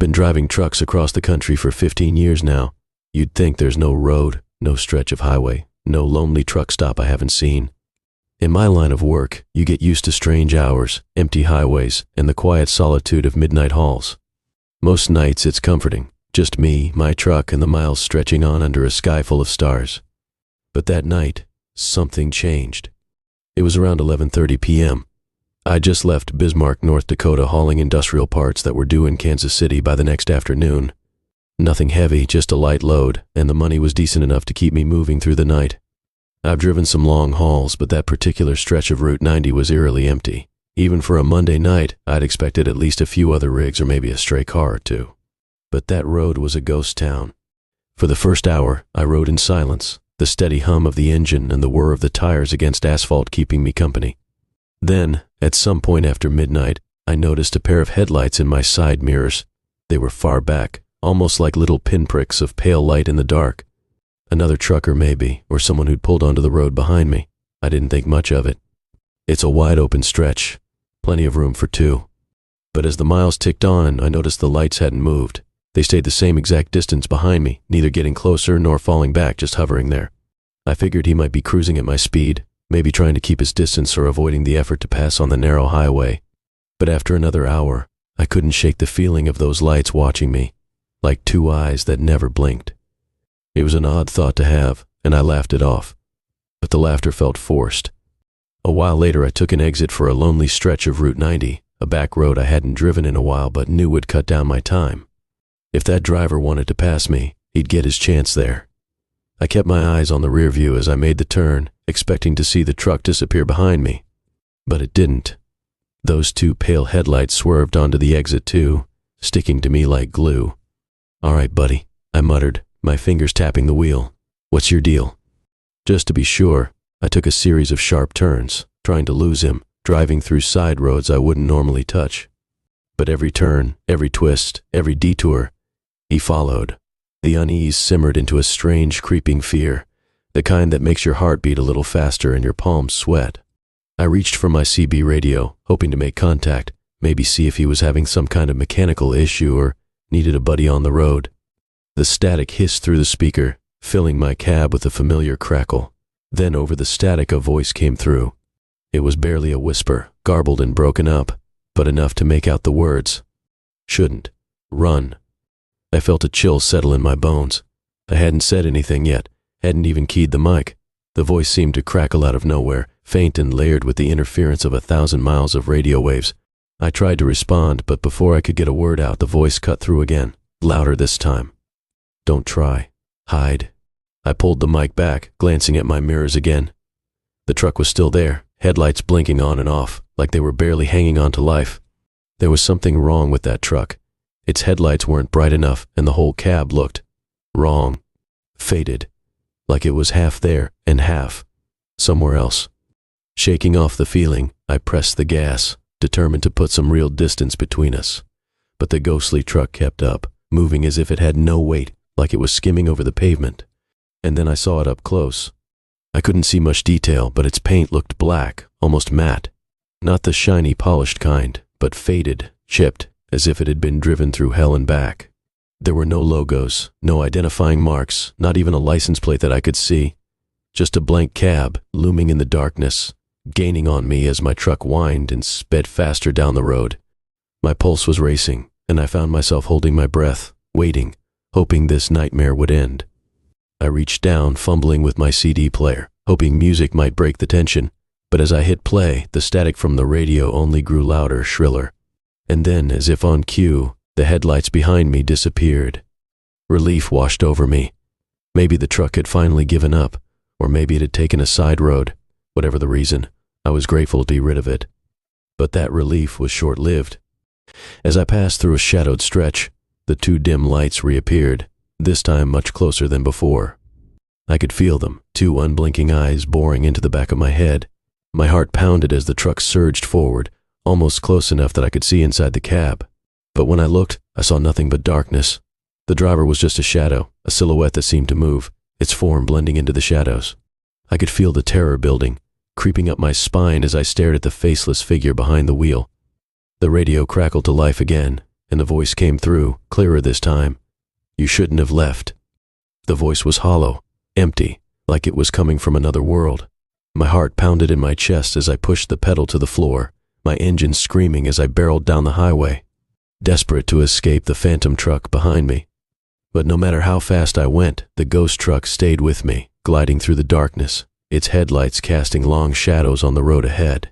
been driving trucks across the country for 15 years now. You'd think there's no road, no stretch of highway, no lonely truck stop I haven't seen. In my line of work, you get used to strange hours, empty highways, and the quiet solitude of midnight hauls. Most nights it's comforting, just me, my truck, and the miles stretching on under a sky full of stars. But that night, something changed. It was around 11:30 p.m. I just left Bismarck, North Dakota, hauling industrial parts that were due in Kansas City by the next afternoon. Nothing heavy, just a light load, and the money was decent enough to keep me moving through the night. I've driven some long hauls, but that particular stretch of Route 90 was eerily empty. Even for a Monday night, I'd expected at least a few other rigs or maybe a stray car or two. But that road was a ghost town. For the first hour, I rode in silence, the steady hum of the engine and the whir of the tires against asphalt keeping me company. Then, at some point after midnight, I noticed a pair of headlights in my side mirrors. They were far back, almost like little pinpricks of pale light in the dark. Another trucker maybe, or someone who'd pulled onto the road behind me. I didn't think much of it. It's a wide open stretch, plenty of room for two. But as the miles ticked on, I noticed the lights hadn't moved. They stayed the same exact distance behind me, neither getting closer nor falling back, just hovering there. I figured he might be cruising at my speed, maybe trying to keep his distance or avoiding the effort to pass on the narrow highway. But after another hour, I couldn't shake the feeling of those lights watching me, like two eyes that never blinked. It was an odd thought to have, and I laughed it off. But the laughter felt forced. A while later, I took an exit for a lonely stretch of Route 90, a back road I hadn't driven in a while but knew would cut down my time. If that driver wanted to pass me, he'd get his chance there. I kept my eyes on the rear view as I made the turn, expecting to see the truck disappear behind me. But it didn't. Those two pale headlights swerved onto the exit too, sticking to me like glue. "All right, buddy," I muttered, my fingers tapping the wheel. "What's your deal?" Just to be sure, I took a series of sharp turns, trying to lose him, driving through side roads I wouldn't normally touch. But every turn, every twist, every detour, he followed. The unease simmered into a strange, creeping fear, the kind that makes your heart beat a little faster and your palms sweat. I reached for my CB radio, hoping to make contact, maybe see if he was having some kind of mechanical issue or needed a buddy on the road. The static hissed through the speaker, filling my cab with a familiar crackle. Then over the static a voice came through. It was barely a whisper, garbled and broken up, but enough to make out the words. "Shouldn't. Run." I felt a chill settle in my bones. I hadn't said anything yet, hadn't even keyed the mic. The voice seemed to crackle out of nowhere, faint and layered with the interference of 1,000 miles of radio waves. I tried to respond, but before I could get a word out, the voice cut through again, louder this time. "Don't try. Hide." I pulled the mic back, glancing at my mirrors again. The truck was still there, headlights blinking on and off, like they were barely hanging on to life. There was something wrong with that truck. Its headlights weren't bright enough, and the whole cab looked wrong, faded, like it was half there and half somewhere else. Shaking off the feeling, I pressed the gas, determined to put some real distance between us. But the ghostly truck kept up, moving as if it had no weight, like it was skimming over the pavement. And then I saw it up close. I couldn't see much detail, but its paint looked black, almost matte. Not the shiny, polished kind, but faded, chipped, as if it had been driven through hell and back. There were no logos, no identifying marks, not even a license plate that I could see. Just a blank cab, looming in the darkness, gaining on me as my truck whined and sped faster down the road. My pulse was racing, and I found myself holding my breath, waiting, hoping this nightmare would end. I reached down, fumbling with my CD player, hoping music might break the tension, but as I hit play, the static from the radio only grew louder, shriller. And then, as if on cue, the headlights behind me disappeared. Relief washed over me. Maybe the truck had finally given up, or maybe it had taken a side road. Whatever the reason, I was grateful to be rid of it. But that relief was short-lived. As I passed through a shadowed stretch, the two dim lights reappeared, this time much closer than before. I could feel them, two unblinking eyes boring into the back of my head. My heart pounded as the truck surged forward, almost close enough that I could see inside the cab. But when I looked, I saw nothing but darkness. The driver was just a shadow, a silhouette that seemed to move, its form blending into the shadows. I could feel the terror building, creeping up my spine as I stared at the faceless figure behind the wheel. The radio crackled to life again, and the voice came through, clearer this time. "You shouldn't have left." The voice was hollow, empty, like it was coming from another world. My heart pounded in my chest as I pushed the pedal to the floor, my engine screaming as I barreled down the highway, desperate to escape the phantom truck behind me. But no matter how fast I went, the ghost truck stayed with me, gliding through the darkness, its headlights casting long shadows on the road ahead.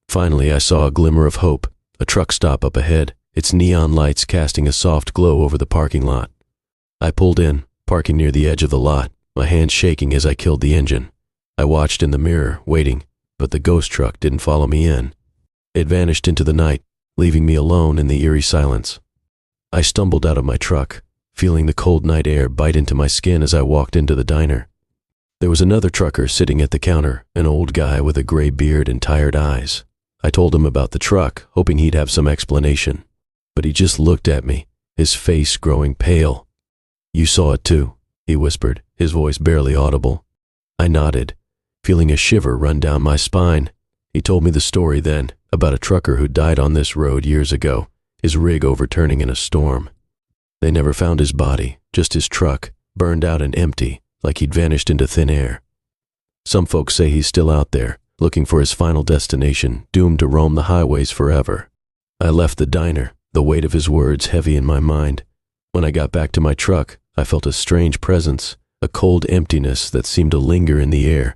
Finally, I saw a glimmer of hope, a truck stop up ahead, its neon lights casting a soft glow over the parking lot. I pulled in, parking near the edge of the lot, my hands shaking as I killed the engine. I watched in the mirror, waiting, but the ghost truck didn't follow me in. It vanished into the night, leaving me alone in the eerie silence. I stumbled out of my truck, feeling the cold night air bite into my skin as I walked into the diner. There was another trucker sitting at the counter, an old guy with a gray beard and tired eyes. I told him about the truck, hoping he'd have some explanation. But he just looked at me, his face growing pale. "You saw it too," he whispered, his voice barely audible. I nodded, feeling a shiver run down my spine. He told me the story then, about a trucker who died on this road years ago, his rig overturning in a storm. They never found his body, just his truck, burned out and empty, like he'd vanished into thin air. Some folks say he's still out there, looking for his final destination, doomed to roam the highways forever. I left the diner, the weight of his words heavy in my mind. When I got back to my truck, I felt a strange presence, a cold emptiness that seemed to linger in the air.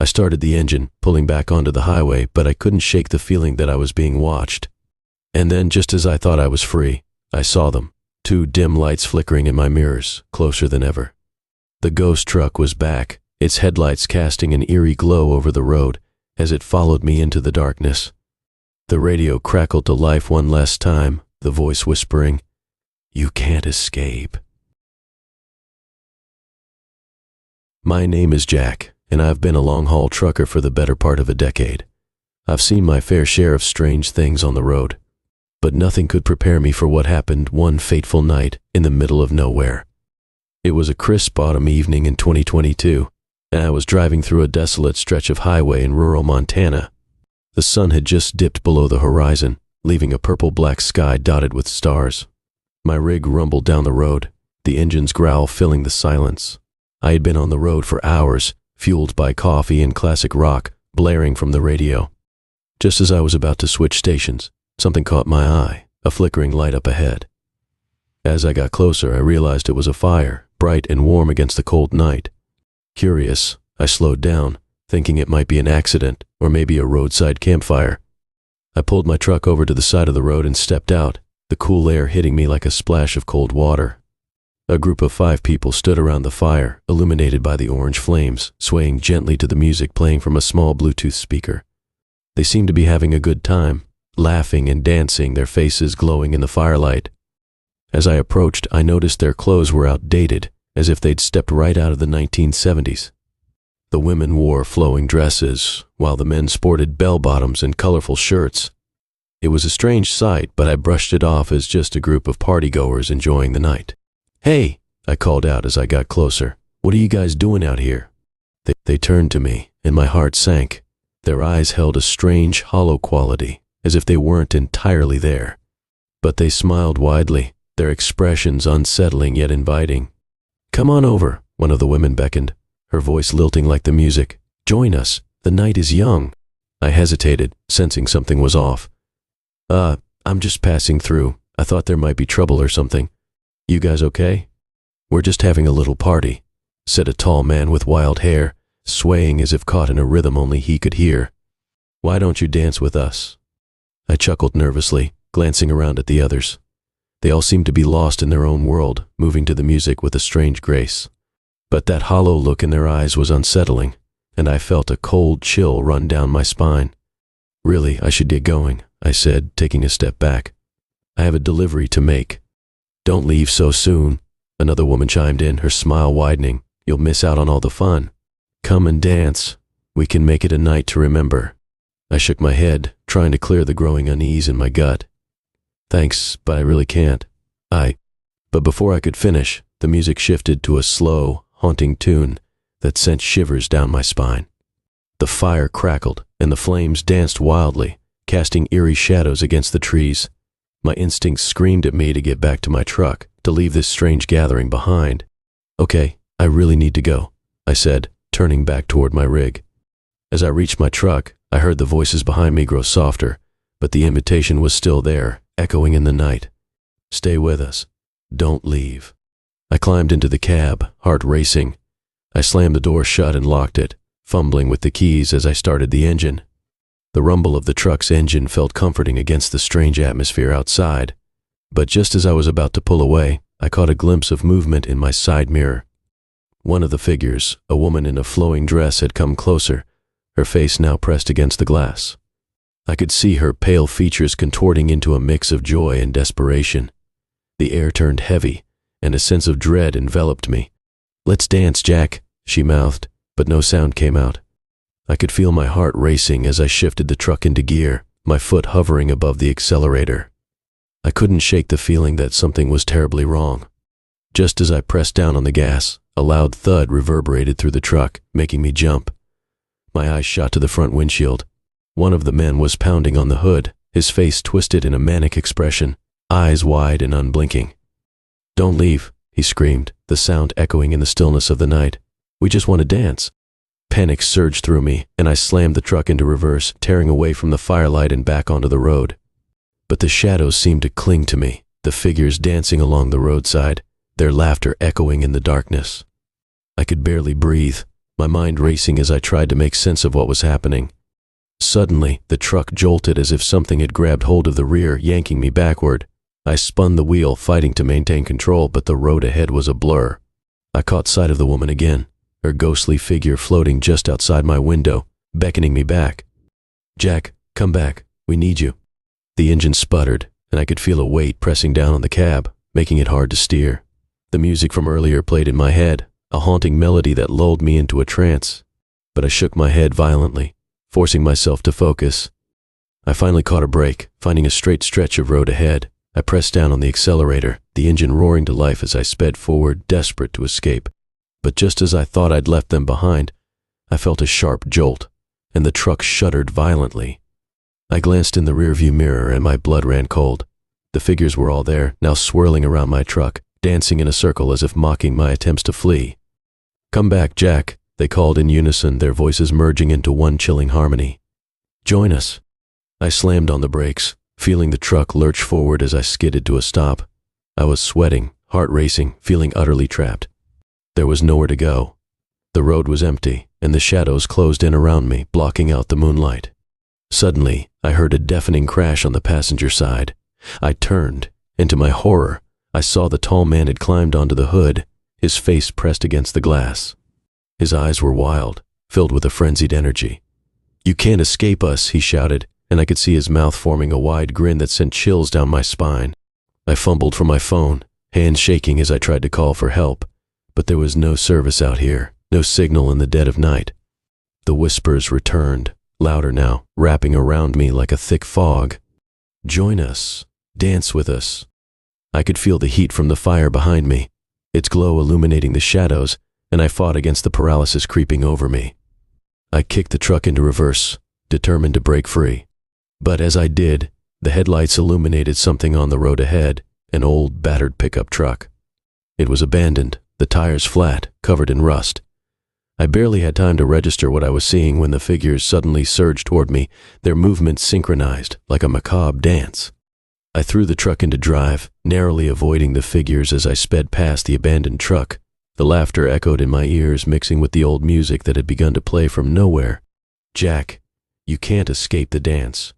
I started the engine, pulling back onto the highway, but I couldn't shake the feeling that I was being watched. And then, just as I thought I was free, I saw them, two dim lights flickering in my mirrors, closer than ever. The ghost truck was back, its headlights casting an eerie glow over the road as it followed me into the darkness. The radio crackled to life one last time, the voice whispering, "You can't escape." My name is Jack, and I've been a long-haul trucker for the better part of a decade. I've seen my fair share of strange things on the road, but nothing could prepare me for what happened one fateful night in the middle of nowhere. It was a crisp autumn evening in 2022, and I was driving through a desolate stretch of highway in rural Montana. The sun had just dipped below the horizon, leaving a purple-black sky dotted with stars. My rig rumbled down the road, the engine's growl filling the silence. I had been on the road for hours, fueled by coffee and classic rock blaring from the radio. Just as I was about to switch stations, something caught my eye, a flickering light up ahead. As I got closer, I realized it was a fire, bright and warm against the cold night. Curious, I slowed down, thinking it might be an accident or maybe a roadside campfire. I pulled my truck over to the side of the road and stepped out, the cool air hitting me like a splash of cold water. A group of 5 people stood around the fire, illuminated by the orange flames, swaying gently to the music playing from a small Bluetooth speaker. They seemed to be having a good time, laughing and dancing, their faces glowing in the firelight. As I approached, I noticed their clothes were outdated, as if they'd stepped right out of the 1970s. The women wore flowing dresses, while the men sported bell-bottoms and colorful shirts. It was a strange sight, but I brushed it off as just a group of partygoers enjoying the night. "Hey," I called out as I got closer. "What are you guys doing out here?" They turned to me, and my heart sank. Their eyes held a strange, hollow quality, as if they weren't entirely there. But they smiled widely, their expressions unsettling yet inviting. "Come on over," one of the women beckoned, her voice lilting like the music. "Join us. The night is young." I hesitated, sensing something was off. I'm just passing through. I thought there might be trouble or something. You guys okay?" "We're just having a little party," said a tall man with wild hair, swaying as if caught in a rhythm only he could hear. "Why don't you dance with us?" I chuckled nervously, glancing around at the others. They all seemed to be lost in their own world, moving to the music with a strange grace. But that hollow look in their eyes was unsettling, and I felt a cold chill run down my spine. "Really, I should get going," I said, taking a step back. "I have a delivery to make." "Don't leave so soon," another woman chimed in, her smile widening. "You'll miss out on all the fun. Come and dance. We can make it a night to remember." I shook my head, trying to clear the growing unease in my gut. "Thanks, but I really can't." But before I could finish, the music shifted to a slow, haunting tune that sent shivers down my spine. The fire crackled, and the flames danced wildly, casting eerie shadows against the trees. My instincts screamed at me to get back to my truck, to leave this strange gathering behind. "Okay, I really need to go," I said, turning back toward my rig. As I reached my truck, I heard the voices behind me grow softer, but the invitation was still there, echoing in the night. "Stay with us. Don't leave." I climbed into the cab, heart racing. I slammed the door shut and locked it, fumbling with the keys as I started the engine. The rumble of the truck's engine felt comforting against the strange atmosphere outside, but just as I was about to pull away, I caught a glimpse of movement in my side mirror. One of the figures, a woman in a flowing dress, had come closer, her face now pressed against the glass. I could see her pale features contorting into a mix of joy and desperation. The air turned heavy, and a sense of dread enveloped me. "Let's dance, Jack," she mouthed, but no sound came out. I could feel my heart racing as I shifted the truck into gear, my foot hovering above the accelerator. I couldn't shake the feeling that something was terribly wrong. Just as I pressed down on the gas, a loud thud reverberated through the truck, making me jump. My eyes shot to the front windshield. One of the men was pounding on the hood, his face twisted in a manic expression, eyes wide and unblinking. "Don't leave," he screamed, the sound echoing in the stillness of the night. "We just want to dance." Panic surged through me, and I slammed the truck into reverse, tearing away from the firelight and back onto the road. But the shadows seemed to cling to me, the figures dancing along the roadside, their laughter echoing in the darkness. I could barely breathe, my mind racing as I tried to make sense of what was happening. Suddenly, the truck jolted as if something had grabbed hold of the rear, yanking me backward. I spun the wheel, fighting to maintain control, but the road ahead was a blur. I caught sight of the woman again, her ghostly figure floating just outside my window, beckoning me back. "Jack, come back. We need you." The engine sputtered, and I could feel a weight pressing down on the cab, making it hard to steer. The music from earlier played in my head, a haunting melody that lulled me into a trance. But I shook my head violently, forcing myself to focus. I finally caught a break, finding a straight stretch of road ahead. I pressed down on the accelerator, the engine roaring to life as I sped forward, desperate to escape. But just as I thought I'd left them behind, I felt a sharp jolt, and the truck shuddered violently. I glanced in the rearview mirror and my blood ran cold. The figures were all there, now swirling around my truck, dancing in a circle as if mocking my attempts to flee. "Come back, Jack," they called in unison, their voices merging into one chilling harmony. "Join us." I slammed on the brakes, feeling the truck lurch forward as I skidded to a stop. I was sweating, heart racing, feeling utterly trapped. There was nowhere to go. The road was empty, and the shadows closed in around me, blocking out the moonlight. Suddenly, I heard a deafening crash on the passenger side. I turned, and to my horror, I saw the tall man had climbed onto the hood, his face pressed against the glass. His eyes were wild, filled with a frenzied energy. "You can't escape us," he shouted, and I could see his mouth forming a wide grin that sent chills down my spine. I fumbled for my phone, hands shaking as I tried to call for help, but there was no service out here, no signal in the dead of night. The whispers returned, louder now, wrapping around me like a thick fog. "Join us. Dance with us." I could feel the heat from the fire behind me, its glow illuminating the shadows, and I fought against the paralysis creeping over me. I kicked the truck into reverse, determined to break free. But as I did, the headlights illuminated something on the road ahead, an old, battered pickup truck. It was abandoned, the tires flat, covered in rust. I barely had time to register what I was seeing when the figures suddenly surged toward me, their movements synchronized, like a macabre dance. I threw the truck into drive, narrowly avoiding the figures as I sped past the abandoned truck. The laughter echoed in my ears, mixing with the old music that had begun to play from nowhere. "Jack, you can't escape the dance."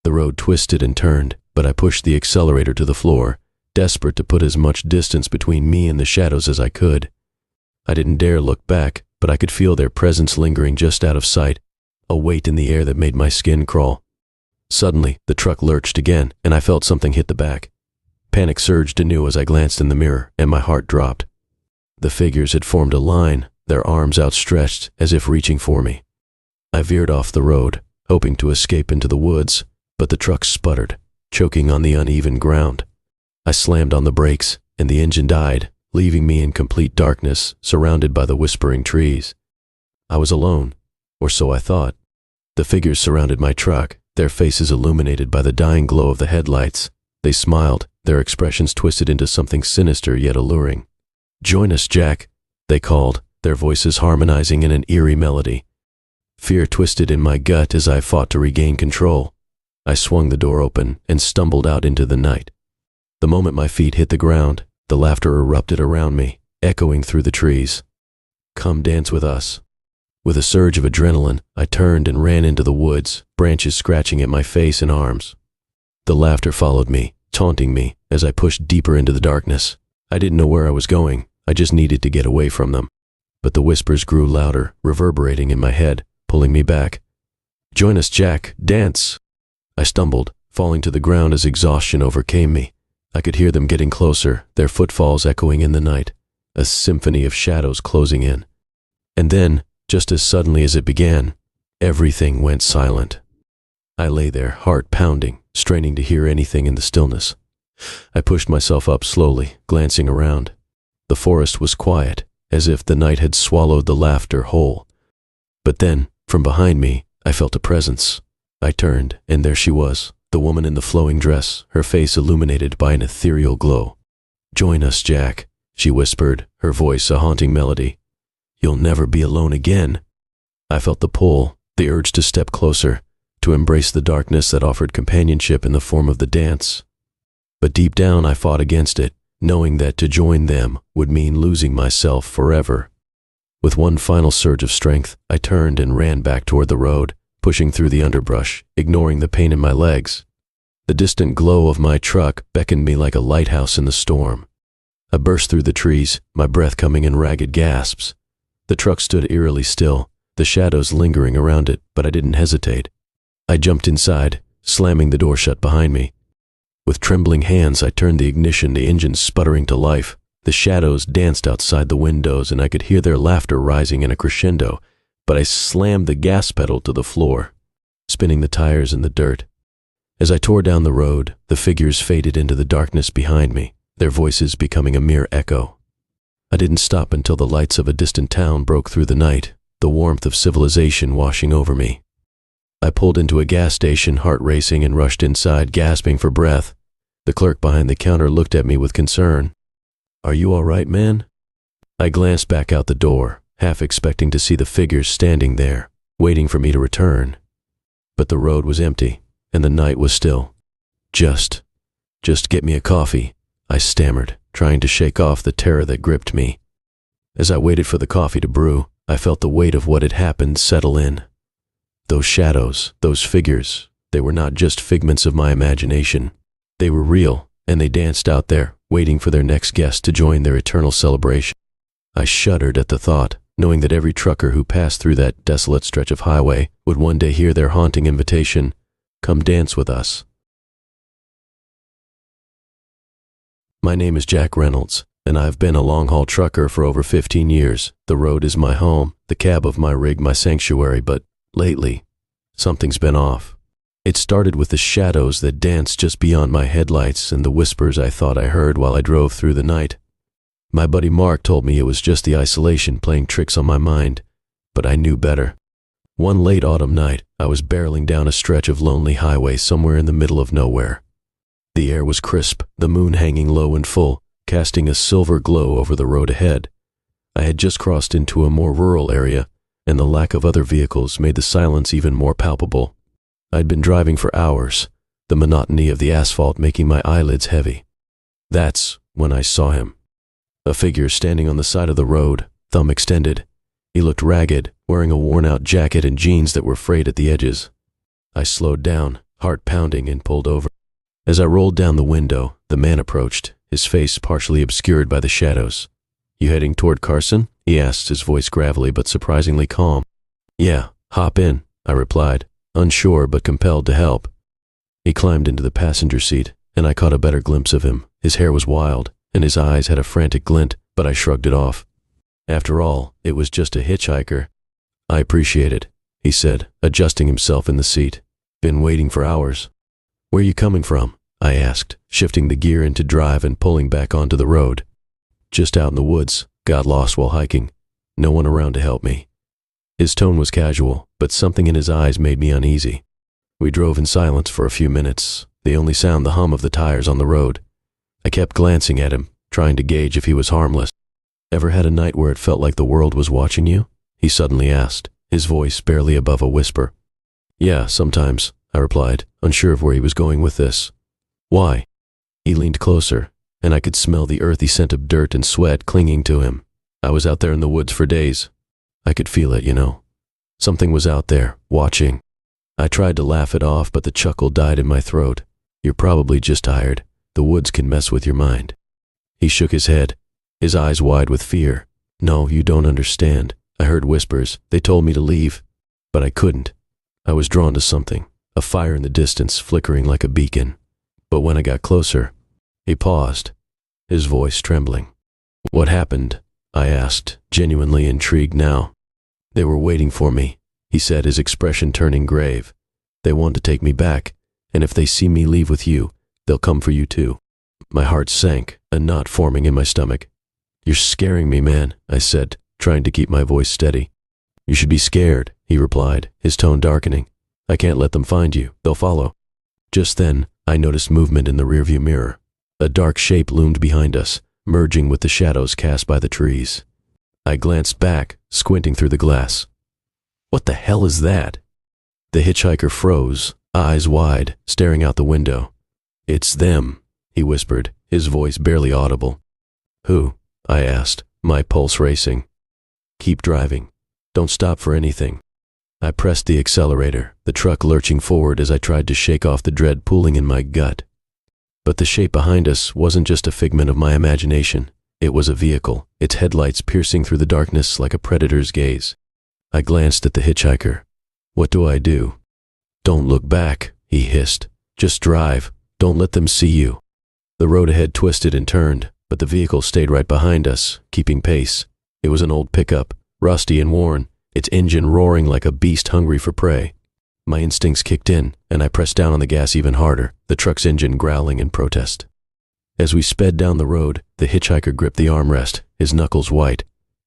The road twisted and turned, but I pushed the accelerator to the floor, desperate to put as much distance between me and the shadows as I could. I didn't dare look back, but I could feel their presence lingering just out of sight, a weight in the air that made my skin crawl. Suddenly, the truck lurched again, and I felt something hit the back. Panic surged anew as I glanced in the mirror, and my heart dropped. The figures had formed a line, their arms outstretched as if reaching for me. I veered off the road, hoping to escape into the woods, but the truck sputtered, choking on the uneven ground. I slammed on the brakes, and the engine died, leaving me in complete darkness, surrounded by the whispering trees. I was alone, or so I thought. The figures surrounded my truck, their faces illuminated by the dying glow of the headlights, They smiled, their expressions twisted into something sinister yet alluring. "Join us, Jack," they called, their voices harmonizing in an eerie melody. Fear twisted in my gut as I fought to regain control. I swung the door open and stumbled out into the night. The moment my feet hit the ground, the laughter erupted around me, echoing through the trees. "Come dance with us." With a surge of adrenaline, I turned and ran into the woods, branches scratching at my face and arms. The laughter followed me, taunting me, as I pushed deeper into the darkness. I didn't know where I was going, I just needed to get away from them. But the whispers grew louder, reverberating in my head, pulling me back. "Join us, Jack, dance!" I stumbled, falling to the ground as exhaustion overcame me. I could hear them getting closer, their footfalls echoing in the night, a symphony of shadows closing in. And then, just as suddenly as it began, everything went silent. I lay there, heart pounding, straining to hear anything in the stillness. I pushed myself up slowly, glancing around. The forest was quiet, as if the night had swallowed the laughter whole. But then, from behind me, I felt a presence. I turned, and there she was, the woman in the flowing dress, her face illuminated by an ethereal glow. "Join us, Jack," she whispered, her voice a haunting melody. "You'll never be alone again." I felt the pull, the urge to step closer, to embrace the darkness that offered companionship in the form of the dance. But deep down I fought against it, knowing that to join them would mean losing myself forever. With one final surge of strength, I turned and ran back toward the road, pushing through the underbrush, ignoring the pain in my legs. The distant glow of my truck beckoned me like a lighthouse in the storm. I burst through the trees, my breath coming in ragged gasps. The truck stood eerily still, the shadows lingering around it, but I didn't hesitate. I jumped inside, slamming the door shut behind me. With trembling hands, I turned the ignition, the engine sputtering to life. The shadows danced outside the windows, and I could hear their laughter rising in a crescendo, but I slammed the gas pedal to the floor, spinning the tires in the dirt. As I tore down the road, the figures faded into the darkness behind me, their voices becoming a mere echo. I didn't stop until the lights of a distant town broke through the night, the warmth of civilization washing over me. I pulled into a gas station, heart racing, and rushed inside, gasping for breath. The clerk behind the counter looked at me with concern. "Are you all right, man?" I glanced back out the door, half expecting to see the figures standing there, waiting for me to return. But the road was empty, and the night was still. Just get me a coffee," I stammered, trying to shake off the terror that gripped me. As I waited for the coffee to brew, I felt the weight of what had happened settle in. Those shadows, those figures, they were not just figments of my imagination. They were real, and they danced out there, waiting for their next guest to join their eternal celebration. I shuddered at the thought, knowing that every trucker who passed through that desolate stretch of highway would one day hear their haunting invitation, "Come dance with us." My name is Jack Reynolds, and I've been a long-haul trucker for over 15 years. The road is my home, the cab of my rig my sanctuary, but lately, something's been off. It started with the shadows that danced just beyond my headlights and the whispers I thought I heard while I drove through the night. My buddy Mark told me it was just the isolation playing tricks on my mind, but I knew better. One late autumn night, I was barreling down a stretch of lonely highway somewhere in the middle of nowhere. The air was crisp, the moon hanging low and full, casting a silver glow over the road ahead. I had just crossed into a more rural area, and the lack of other vehicles made the silence even more palpable. I'd been driving for hours, the monotony of the asphalt making my eyelids heavy. That's when I saw him. A figure standing on the side of the road, thumb extended. He looked ragged, wearing a worn-out jacket and jeans that were frayed at the edges. I slowed down, heart pounding, and pulled over. As I rolled down the window, the man approached, his face partially obscured by the shadows. "You heading toward Carson?" he asked, his voice gravelly but surprisingly calm. "Yeah, hop in," I replied, unsure but compelled to help. He climbed into the passenger seat, and I caught a better glimpse of him. His hair was wild, and his eyes had a frantic glint, but I shrugged it off. After all, it was just a hitchhiker. "I appreciate it," he said, adjusting himself in the seat. "Been waiting for hours." "Where you coming from?" I asked, shifting the gear into drive and pulling back onto the road. "Just out in the woods. Got lost while hiking. No one around to help me." His tone was casual, but something in his eyes made me uneasy. We drove in silence for a few minutes. They only sound the hum of the tires on the road. I kept glancing at him, trying to gauge if he was harmless. Ever had a night where it felt like the world was watching you? He suddenly asked, his voice barely above a whisper. Yeah, sometimes, I replied, unsure of where he was going with this. Why? He leaned closer, and I could smell the earthy scent of dirt and sweat clinging to him. I was out there in the woods for days. I could feel it, you know. Something was out there, watching. I tried to laugh it off, but the chuckle died in my throat. You're probably just tired. The woods can mess with your mind. He shook his head, his eyes wide with fear. No, you don't understand. I heard whispers. They told me to leave, but I couldn't. I was drawn to something, a fire in the distance flickering like a beacon. But when I got closer, he paused, his voice trembling. What happened? I asked, genuinely intrigued now. They were waiting for me, he said, his expression turning grave. They want to take me back, and if they see me leave with you, they'll come for you too. My heart sank, a knot forming in my stomach. You're scaring me, man, I said, trying to keep my voice steady. You should be scared, he replied, his tone darkening. I can't let them find you. They'll follow. Just then, I noticed movement in the rearview mirror. A dark shape loomed behind us, merging with the shadows cast by the trees. I glanced back, squinting through the glass. What the hell is that? The hitchhiker froze, eyes wide, staring out the window. It's them, he whispered, his voice barely audible. Who? I asked, my pulse racing. Keep driving. Don't stop for anything. I pressed the accelerator, the truck lurching forward as I tried to shake off the dread pooling in my gut. But the shape behind us wasn't just a figment of my imagination. It was a vehicle, its headlights piercing through the darkness like a predator's gaze. I glanced at the hitchhiker. What do I do? Don't look back, he hissed. Just drive. Don't let them see you. The road ahead twisted and turned, but the vehicle stayed right behind us, keeping pace. It was an old pickup, rusty and worn, its engine roaring like a beast hungry for prey. My instincts kicked in, and I pressed down on the gas even harder, the truck's engine growling in protest. As we sped down the road, the hitchhiker gripped the armrest, his knuckles white.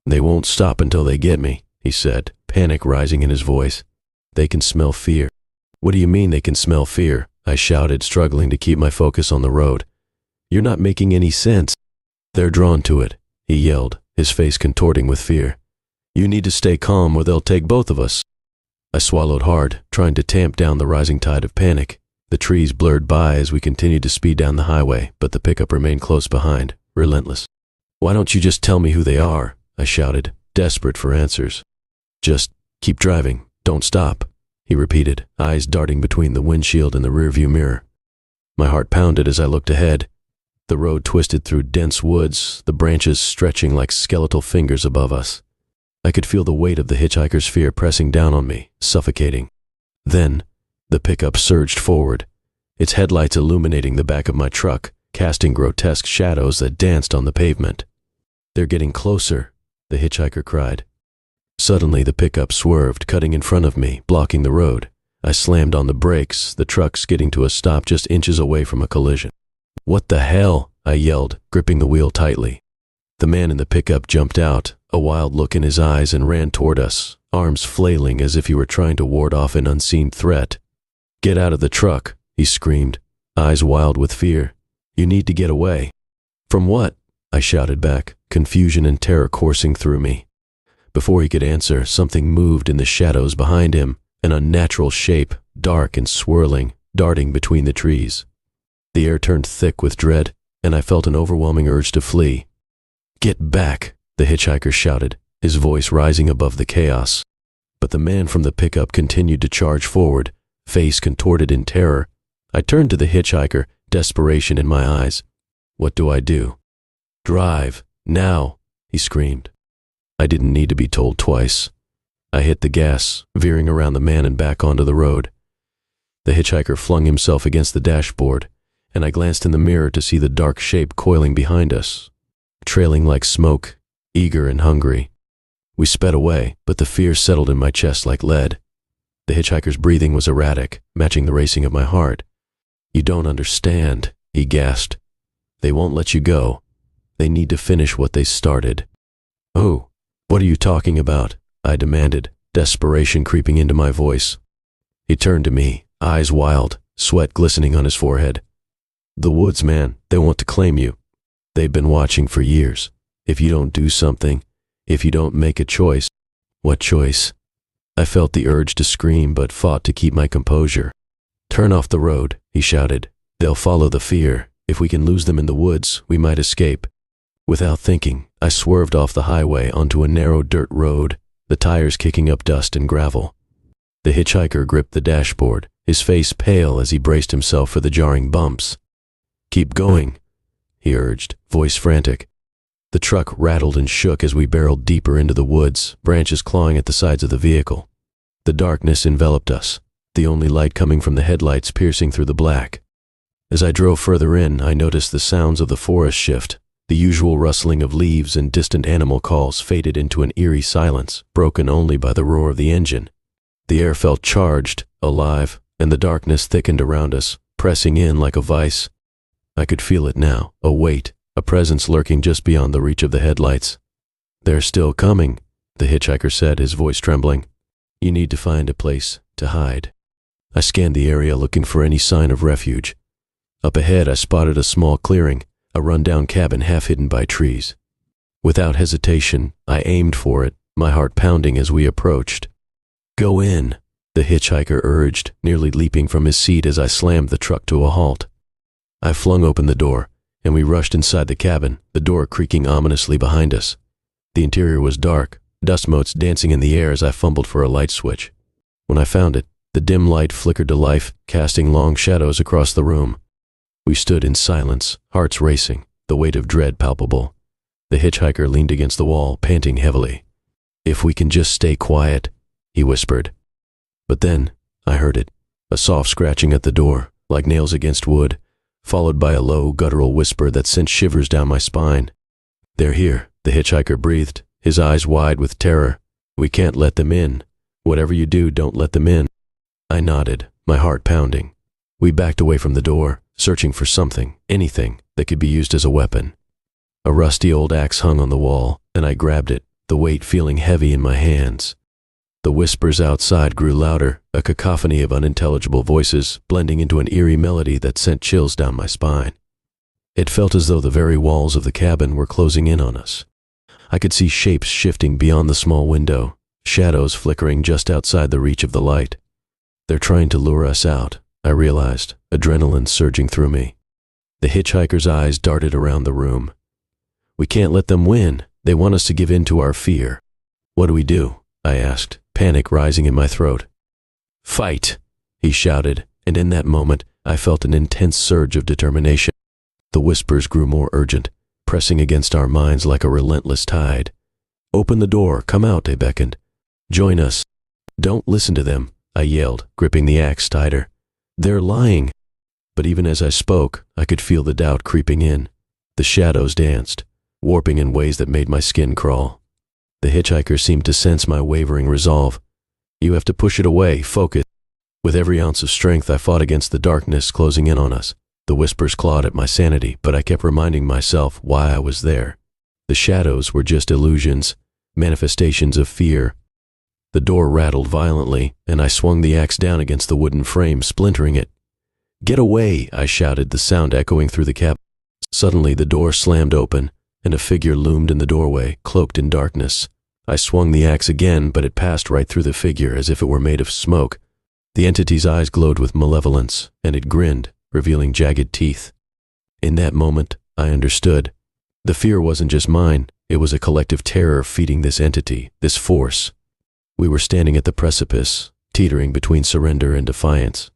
They won't stop until they get me, he said, panic rising in his voice. They can smell fear. What do you mean they can smell fear? I shouted, struggling to keep my focus on the road. You're not making any sense. They're drawn to it, he yelled, his face contorting with fear. You need to stay calm or they'll take both of us. I swallowed hard, trying to tamp down the rising tide of panic. The trees blurred by as we continued to speed down the highway, but the pickup remained close behind, relentless. Why don't you just tell me who they are? I shouted, desperate for answers. Just keep driving, don't stop, he repeated, eyes darting between the windshield and the rearview mirror. My heart pounded as I looked ahead. The road twisted through dense woods, the branches stretching like skeletal fingers above us. I could feel the weight of the hitchhiker's fear pressing down on me, suffocating. Then, the pickup surged forward, its headlights illuminating the back of my truck, casting grotesque shadows that danced on the pavement. They're getting closer, the hitchhiker cried. Suddenly, the pickup swerved, cutting in front of me, blocking the road. I slammed on the brakes, the truck skidding to a stop just inches away from a collision. What the hell? I yelled, gripping the wheel tightly. The man in the pickup jumped out, a wild look in his eyes, and ran toward us, arms flailing as if he were trying to ward off an unseen threat. Get out of the truck, he screamed, eyes wild with fear. You need to get away. From what? I shouted back, confusion and terror coursing through me. Before he could answer, something moved in the shadows behind him, an unnatural shape, dark and swirling, darting between the trees. The air turned thick with dread, and I felt an overwhelming urge to flee. Get back, the hitchhiker shouted, his voice rising above the chaos. But the man from the pickup continued to charge forward, face contorted in terror. I turned to the hitchhiker, desperation in my eyes. What do I do? Drive, now, he screamed. I didn't need to be told twice. I hit the gas, veering around the man and back onto the road. The hitchhiker flung himself against the dashboard, and I glanced in the mirror to see the dark shape coiling behind us, trailing like smoke, eager and hungry. We sped away, but the fear settled in my chest like lead. The hitchhiker's breathing was erratic, matching the racing of my heart. You don't understand, he gasped. They won't let you go. They need to finish what they started. Oh, what are you talking about? I demanded, desperation creeping into my voice. He turned to me, eyes wild, sweat glistening on his forehead. "The woods, man, they want to claim you. They've been watching for years. If you don't do something, if you don't make a choice." "What choice?" I felt the urge to scream but fought to keep my composure. "Turn off the road," he shouted. "They'll follow the fear. If we can lose them in the woods, we might escape." Without thinking, I swerved off the highway onto a narrow dirt road, the tires kicking up dust and gravel. The hitchhiker gripped the dashboard, his face pale as he braced himself for the jarring bumps. "Keep going," he urged, voice frantic. The truck rattled and shook as we barreled deeper into the woods, branches clawing at the sides of the vehicle. The darkness enveloped us, the only light coming from the headlights piercing through the black. As I drove further in, I noticed the sounds of the forest shift. The usual rustling of leaves and distant animal calls faded into an eerie silence, broken only by the roar of the engine. The air felt charged, alive, and the darkness thickened around us, pressing in like a vice. I could feel it now, a weight, a presence lurking just beyond the reach of the headlights. "They're still coming," the hitchhiker said, his voice trembling. "You need to find a place to hide." I scanned the area looking for any sign of refuge. Up ahead, I spotted a small clearing, a rundown cabin half hidden by trees. Without hesitation, I aimed for it, my heart pounding as we approached. "Go in," the hitchhiker urged, nearly leaping from his seat as I slammed the truck to a halt. I flung open the door, and we rushed inside the cabin, the door creaking ominously behind us. The interior was dark, dust motes dancing in the air as I fumbled for a light switch. When I found it, the dim light flickered to life, casting long shadows across the room. We stood in silence, hearts racing, the weight of dread palpable. The hitchhiker leaned against the wall, panting heavily. "If we can just stay quiet," he whispered. But then, I heard it, a soft scratching at the door, like nails against wood, followed by a low, guttural whisper that sent shivers down my spine. "They're here," the hitchhiker breathed, his eyes wide with terror. "We can't let them in. Whatever you do, don't let them in." I nodded, my heart pounding. We backed away from the door, searching for something, anything, that could be used as a weapon. A rusty old axe hung on the wall, and I grabbed it, the weight feeling heavy in my hands. The whispers outside grew louder, a cacophony of unintelligible voices, blending into an eerie melody that sent chills down my spine. It felt as though the very walls of the cabin were closing in on us. I could see shapes shifting beyond the small window, shadows flickering just outside the reach of the light. "They're trying to lure us out," I realized, adrenaline surging through me. The hitchhiker's eyes darted around the room. "We can't let them win. They want us to give in to our fear." "What do we do?" I asked, panic rising in my throat. "Fight," he shouted, and in that moment, I felt an intense surge of determination. The whispers grew more urgent, pressing against our minds like a relentless tide. "Open the door, come out," they beckoned. "Join us." "Don't listen to them," I yelled, gripping the axe tighter. "They're lying." But even as I spoke, I could feel the doubt creeping in. The shadows danced, warping in ways that made my skin crawl. The hitchhiker seemed to sense my wavering resolve. "You have to push it away, focus." With every ounce of strength, I fought against the darkness closing in on us. The whispers clawed at my sanity, but I kept reminding myself why I was there. The shadows were just illusions, manifestations of fear. The door rattled violently, and I swung the axe down against the wooden frame, splintering it. "Get away!" I shouted, the sound echoing through the cabin. Suddenly, the door slammed open, and a figure loomed in the doorway, cloaked in darkness. I swung the axe again, but it passed right through the figure as if it were made of smoke. The entity's eyes glowed with malevolence, and it grinned, revealing jagged teeth. In that moment, I understood. The fear wasn't just mine, it was a collective terror feeding this entity, this force. We were standing at the precipice, teetering between surrender and defiance.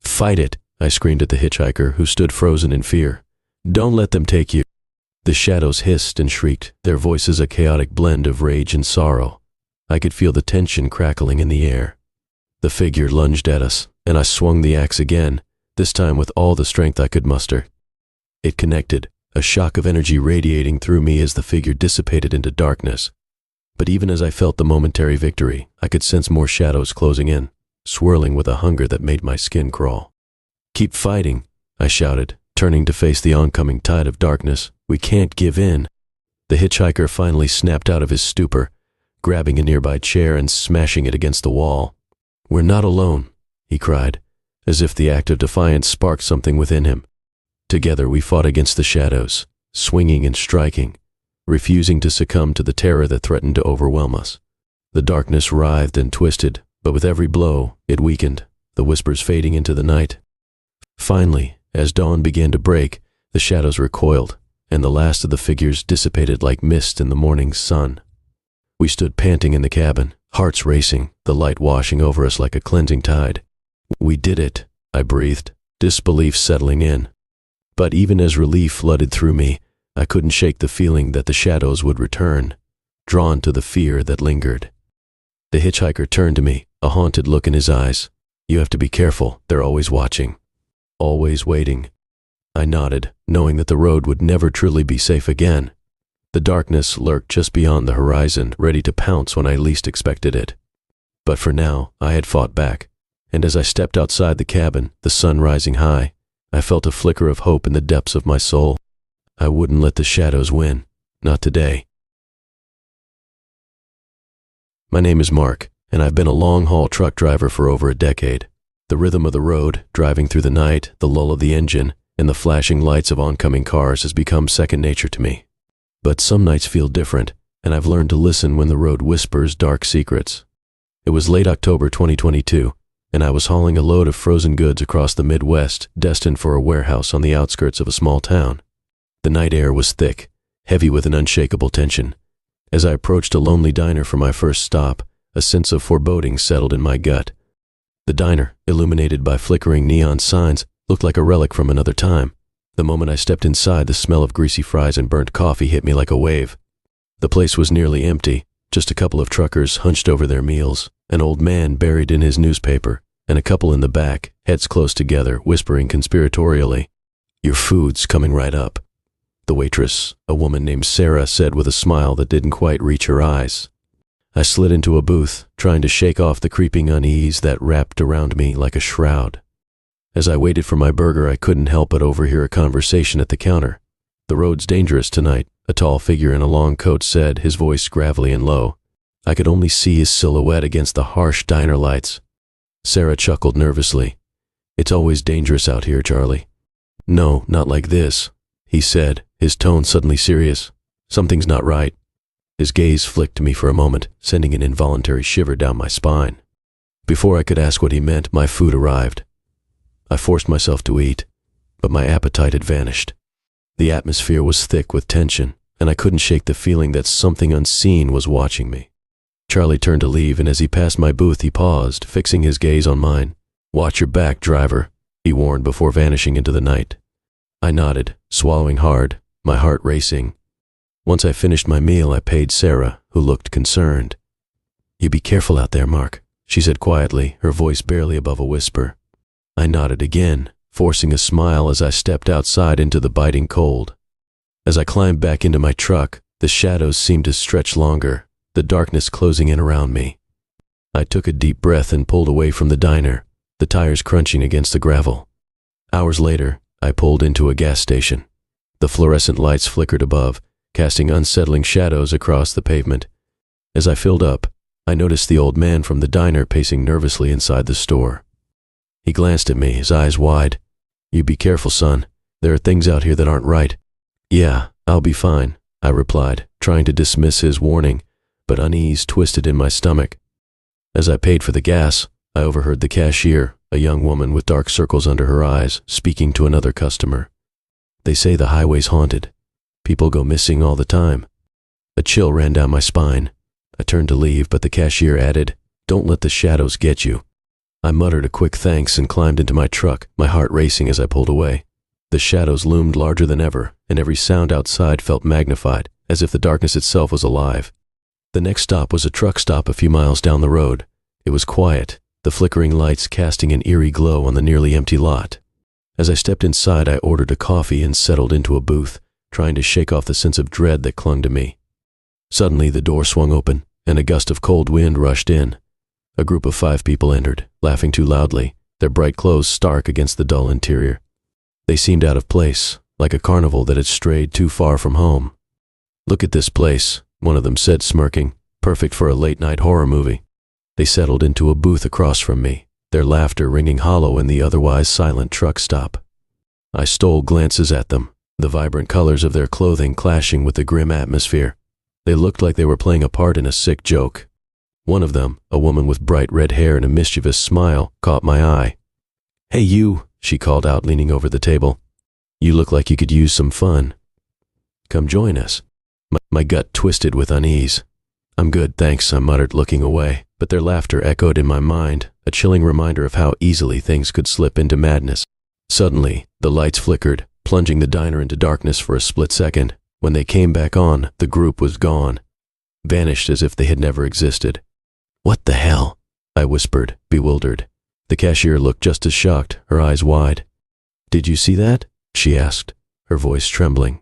"Fight it," I screamed at the hitchhiker, who stood frozen in fear. "Don't let them take you." The shadows hissed and shrieked, their voices a chaotic blend of rage and sorrow. I could feel the tension crackling in the air. The figure lunged at us, and I swung the axe again, this time with all the strength I could muster. It connected, a shock of energy radiating through me as the figure dissipated into darkness. But even as I felt the momentary victory, I could sense more shadows closing in, swirling with a hunger that made my skin crawl. "Keep fighting," I shouted, turning to face the oncoming tide of darkness. "We can't give in." The hitchhiker finally snapped out of his stupor, grabbing a nearby chair and smashing it against the wall. "We're not alone," he cried. as if the act of defiance sparked something within him. Together we fought against the shadows, swinging and striking, refusing to succumb to the terror that threatened to overwhelm us. The darkness writhed and twisted, but with every blow, it weakened, the whispers fading into the night. Finally, as dawn began to break, the shadows recoiled, and the last of the figures dissipated like mist in the morning sun. We stood panting in the cabin, hearts racing, the light washing over us like a cleansing tide. "We did it," I breathed, disbelief settling in. But even as relief flooded through me, I couldn't shake the feeling that the shadows would return, drawn to the fear that lingered. The hitchhiker turned to me, a haunted look in his eyes. "You have to be careful, they're always watching. Always waiting." I nodded, knowing that the road would never truly be safe again. The darkness lurked just beyond the horizon, ready to pounce when I least expected it. But for now, I had fought back, and as I stepped outside the cabin, the sun rising high, I felt a flicker of hope in the depths of my soul. I wouldn't let the shadows win, not today. My name is Mark, and I've been a long-haul truck driver for over a decade. The rhythm of the road, driving through the night, the lull of the engine, and the flashing lights of oncoming cars has become second nature to me. But some nights feel different, and I've learned to listen when the road whispers dark secrets. It was late October 2022, and I was hauling a load of frozen goods across the Midwest, destined for a warehouse on the outskirts of a small town. The night air was thick, heavy with an unshakable tension. As I approached a lonely diner for my first stop, a sense of foreboding settled in my gut. The diner, illuminated by flickering neon signs, looked like a relic from another time. The moment I stepped inside, the smell of greasy fries and burnt coffee hit me like a wave. The place was nearly empty, just a couple of truckers hunched over their meals, an old man buried in his newspaper, and a couple in the back, heads close together, whispering conspiratorially, "Your food's coming right up." The waitress, a woman named Sarah, said with a smile that didn't quite reach her eyes. I slid into a booth, trying to shake off the creeping unease that wrapped around me like a shroud. As I waited for my burger, I couldn't help but overhear a conversation at the counter. "The road's dangerous tonight," a tall figure in a long coat said, his voice gravelly and low. I could only see his silhouette against the harsh diner lights. Sarah chuckled nervously. "It's always dangerous out here, Charlie." "No, not like this," he said, his tone suddenly serious. "Something's not right." His gaze flicked me for a moment, sending an involuntary shiver down my spine. Before I could ask what he meant, my food arrived. I forced myself to eat, but my appetite had vanished. The atmosphere was thick with tension, and I couldn't shake the feeling that something unseen was watching me. Charlie turned to leave, and as he passed my booth, he paused, fixing his gaze on mine. "Watch your back, driver," he warned before vanishing into the night. I nodded, swallowing hard, my heart racing. Once I finished my meal, I paid Sarah, who looked concerned. "You be careful out there, Mark," she said quietly, her voice barely above a whisper. I nodded again, forcing a smile as I stepped outside into the biting cold. As I climbed back into my truck, the shadows seemed to stretch longer, the darkness closing in around me. I took a deep breath and pulled away from the diner, the tires crunching against the gravel. Hours later, I pulled into a gas station. The fluorescent lights flickered above, casting unsettling shadows across the pavement. As I filled up, I noticed the old man from the diner pacing nervously inside the store. He glanced at me, his eyes wide. "You be careful, son. There are things out here that aren't right." "Yeah, I'll be fine," I replied, trying to dismiss his warning, but unease twisted in my stomach. As I paid for the gas, I overheard the cashier, a young woman with dark circles under her eyes, speaking to another customer. "They say the highway's haunted. People go missing all the time." A chill ran down my spine. I turned to leave, but the cashier added, "Don't let the shadows get you." I muttered a quick thanks and climbed into my truck, my heart racing as I pulled away. The shadows loomed larger than ever, and every sound outside felt magnified, as if the darkness itself was alive. The next stop was a truck stop a few miles down the road. It was quiet, the flickering lights casting an eerie glow on the nearly empty lot. As I stepped inside, I ordered a coffee and settled into a booth, trying to shake off the sense of dread that clung to me. Suddenly, the door swung open, and a gust of cold wind rushed in. A group of 5 people entered, laughing too loudly, their bright clothes stark against the dull interior. They seemed out of place, like a carnival that had strayed too far from home. "Look at this place," one of them said, smirking, "perfect for a late-night horror movie." They settled into a booth across from me, their laughter ringing hollow in the otherwise silent truck stop. I stole glances at them, the vibrant colors of their clothing clashing with the grim atmosphere. They looked like they were playing a part in a sick joke. One of them, a woman with bright red hair and a mischievous smile, caught my eye. "Hey you," she called out, leaning over the table. "You look like you could use some fun. Come join us." My gut twisted with unease. "I'm good, thanks," I muttered, looking away, but their laughter echoed in my mind, a chilling reminder of how easily things could slip into madness. Suddenly, the lights flickered, plunging the diner into darkness for a split second. When they came back on, the group was gone, vanished as if they had never existed. "What the hell?" I whispered, bewildered. The cashier looked just as shocked, her eyes wide. "Did you see that?" she asked, her voice trembling.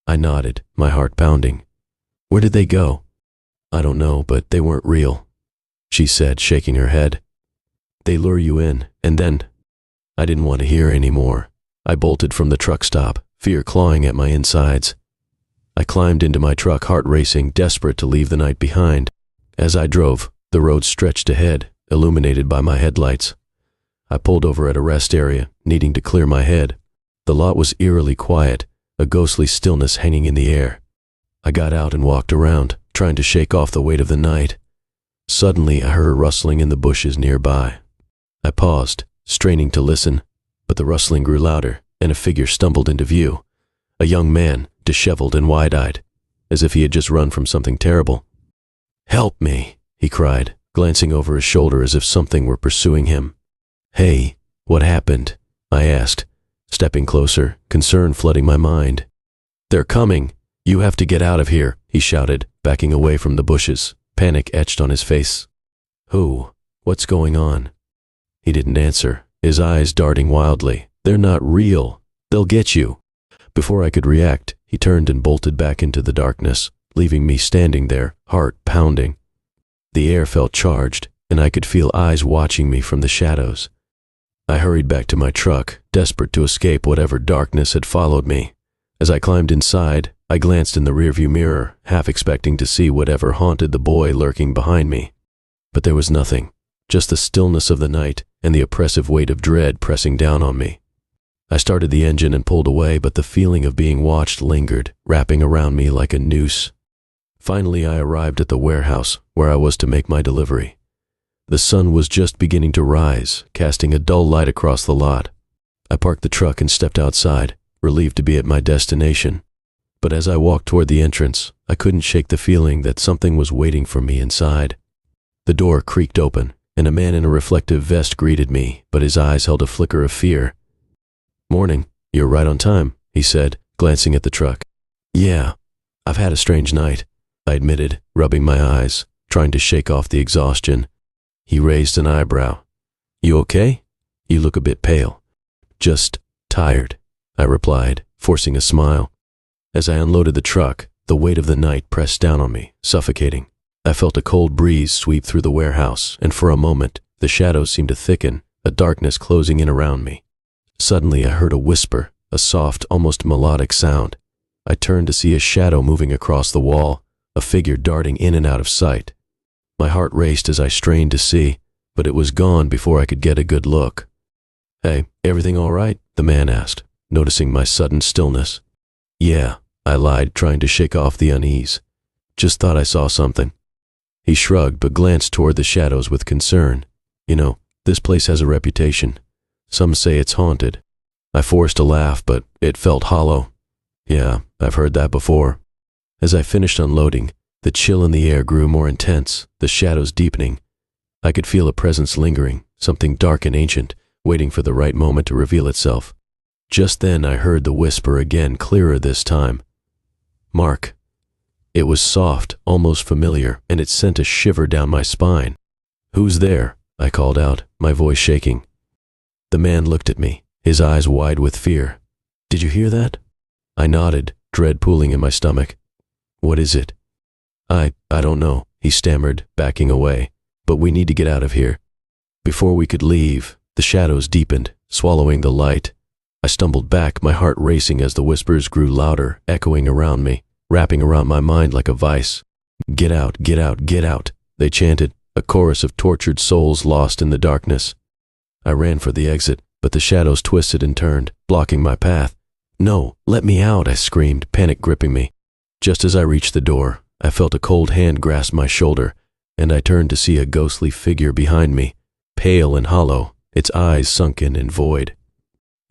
I nodded, my heart pounding. "Where did they go?" "I don't know, but they weren't real," she said, shaking her head. "They lure you in, and then—" I didn't want to hear any more. I bolted from the truck stop, fear clawing at my insides. I climbed into my truck, heart racing, desperate to leave the night behind. As I drove, the road stretched ahead, illuminated by my headlights. I pulled over at a rest area, needing to clear my head. The lot was eerily quiet, a ghostly stillness hanging in the air. I got out and walked around, trying to shake off the weight of the night. Suddenly, I heard a rustling in the bushes nearby. I paused, straining to listen, but the rustling grew louder, and a figure stumbled into view. A young man, disheveled and wide-eyed, as if he had just run from something terrible. "Help me," he cried, glancing over his shoulder as if something were pursuing him. "Hey, what happened?" I asked, stepping closer, concern flooding my mind. "They're coming. You have to get out of here," he shouted, backing away from the bushes, panic etched on his face. "Who? What's going on?" He didn't answer, his eyes darting wildly. "They're not real. They'll get you." Before I could react, he turned and bolted back into the darkness, leaving me standing there, heart pounding. The air felt charged, and I could feel eyes watching me from the shadows. I hurried back to my truck, desperate to escape whatever darkness had followed me. As I climbed inside, I glanced in the rearview mirror, half expecting to see whatever haunted the boy lurking behind me. But there was nothing, just the stillness of the night and the oppressive weight of dread pressing down on me. I started the engine and pulled away, but the feeling of being watched lingered, wrapping around me like a noose. Finally, I arrived at the warehouse where I was to make my delivery. The sun was just beginning to rise, casting a dull light across the lot. I parked the truck and stepped outside, relieved to be at my destination. But as I walked toward the entrance, I couldn't shake the feeling that something was waiting for me inside. The door creaked open, and a man in a reflective vest greeted me, but his eyes held a flicker of fear. "Morning. You're right on time," he said, glancing at the truck. "Yeah, I've had a strange night," I admitted, rubbing my eyes, trying to shake off the exhaustion. He raised an eyebrow. "You okay? You look a bit pale." "Just tired," I replied, forcing a smile. As I unloaded the truck, the weight of the night pressed down on me, suffocating. I felt a cold breeze sweep through the warehouse, and for a moment, the shadows seemed to thicken, a darkness closing in around me. Suddenly, I heard a whisper, a soft, almost melodic sound. I turned to see a shadow moving across the wall, a figure darting in and out of sight. My heart raced as I strained to see, but it was gone before I could get a good look. "Hey, everything all right?" the man asked, noticing my sudden stillness. "Yeah," I lied, trying to shake off the unease. "Just thought I saw something." He shrugged but glanced toward the shadows with concern. "You know, this place has a reputation. Some say it's haunted." I forced a laugh, but it felt hollow. "Yeah, I've heard that before." As I finished unloading, the chill in the air grew more intense, the shadows deepening. I could feel a presence lingering, something dark and ancient, waiting for the right moment to reveal itself. Just then I heard the whisper again, clearer this time. "Mark." It was soft, almost familiar, and it sent a shiver down my spine. "Who's there?" I called out, my voice shaking. The man looked at me, his eyes wide with fear. "Did you hear that?" I nodded, dread pooling in my stomach. "What is it?" I don't know," he stammered, backing away, "but we need to get out of here." Before we could leave, the shadows deepened, swallowing the light. I stumbled back, my heart racing as the whispers grew louder, echoing around me, wrapping around my mind like a vice. "Get out, get out, get out," they chanted, a chorus of tortured souls lost in the darkness. I ran for the exit, but the shadows twisted and turned, blocking my path. "No, let me out," I screamed, panic gripping me. Just as I reached the door, I felt a cold hand grasp my shoulder, and I turned to see a ghostly figure behind me, pale and hollow, its eyes sunken and void.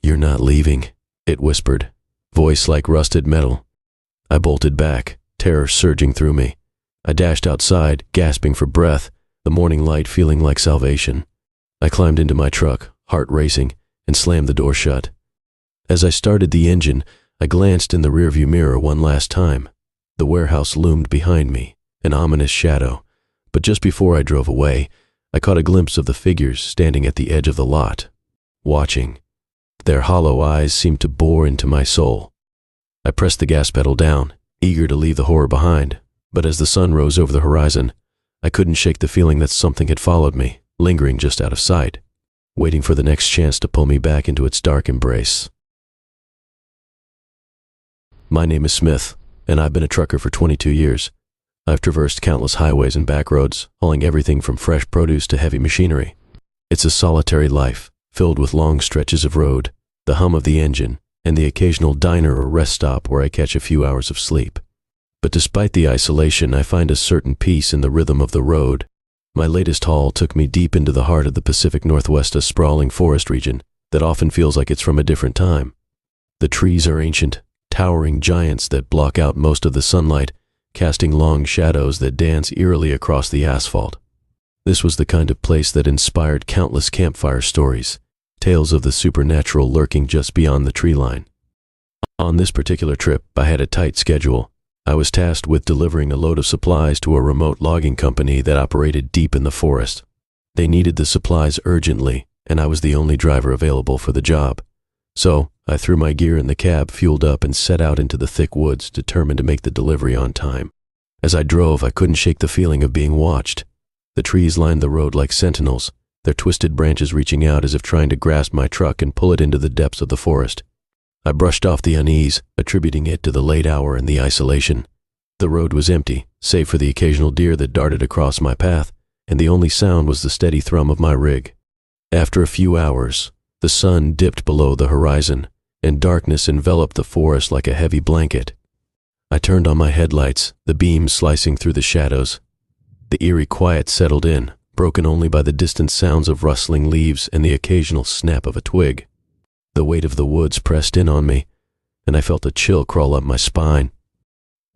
"You're not leaving," it whispered, voice like rusted metal. I bolted back, terror surging through me. I dashed outside, gasping for breath, the morning light feeling like salvation. I climbed into my truck, heart racing, and slammed the door shut. As I started the engine, I glanced in the rearview mirror one last time. The warehouse loomed behind me, an ominous shadow, but just before I drove away, I caught a glimpse of the figures standing at the edge of the lot, watching. Their hollow eyes seemed to bore into my soul. I pressed the gas pedal down, eager to leave the horror behind, but as the sun rose over the horizon, I couldn't shake the feeling that something had followed me, lingering just out of sight, waiting for the next chance to pull me back into its dark embrace. My name is Smith, and I've been a trucker for 22 years. I've traversed countless highways and back roads, hauling everything from fresh produce to heavy machinery. It's a solitary life, filled with long stretches of road, the hum of the engine, and the occasional diner or rest stop where I catch a few hours of sleep. But despite the isolation, I find a certain peace in the rhythm of the road. My latest haul took me deep into the heart of the Pacific Northwest, a sprawling forest region that often feels like it's from a different time. The trees are ancient, towering giants that block out most of the sunlight, casting long shadows that dance eerily across the asphalt. This was the kind of place that inspired countless campfire stories, tales of the supernatural lurking just beyond the tree line. On this particular trip, I had a tight schedule. I was tasked with delivering a load of supplies to a remote logging company that operated deep in the forest. They needed the supplies urgently, and I was the only driver available for the job. So, I threw my gear in the cab, fueled up, and set out into the thick woods, determined to make the delivery on time. As I drove, I couldn't shake the feeling of being watched. The trees lined the road like sentinels, their twisted branches reaching out as if trying to grasp my truck and pull it into the depths of the forest. I brushed off the unease, attributing it to the late hour and the isolation. The road was empty, save for the occasional deer that darted across my path, and the only sound was the steady thrum of my rig. After a few hours, the sun dipped below the horizon, and darkness enveloped the forest like a heavy blanket. I turned on my headlights, the beams slicing through the shadows. The eerie quiet settled in, broken only by the distant sounds of rustling leaves and the occasional snap of a twig. The weight of the woods pressed in on me, and I felt a chill crawl up my spine.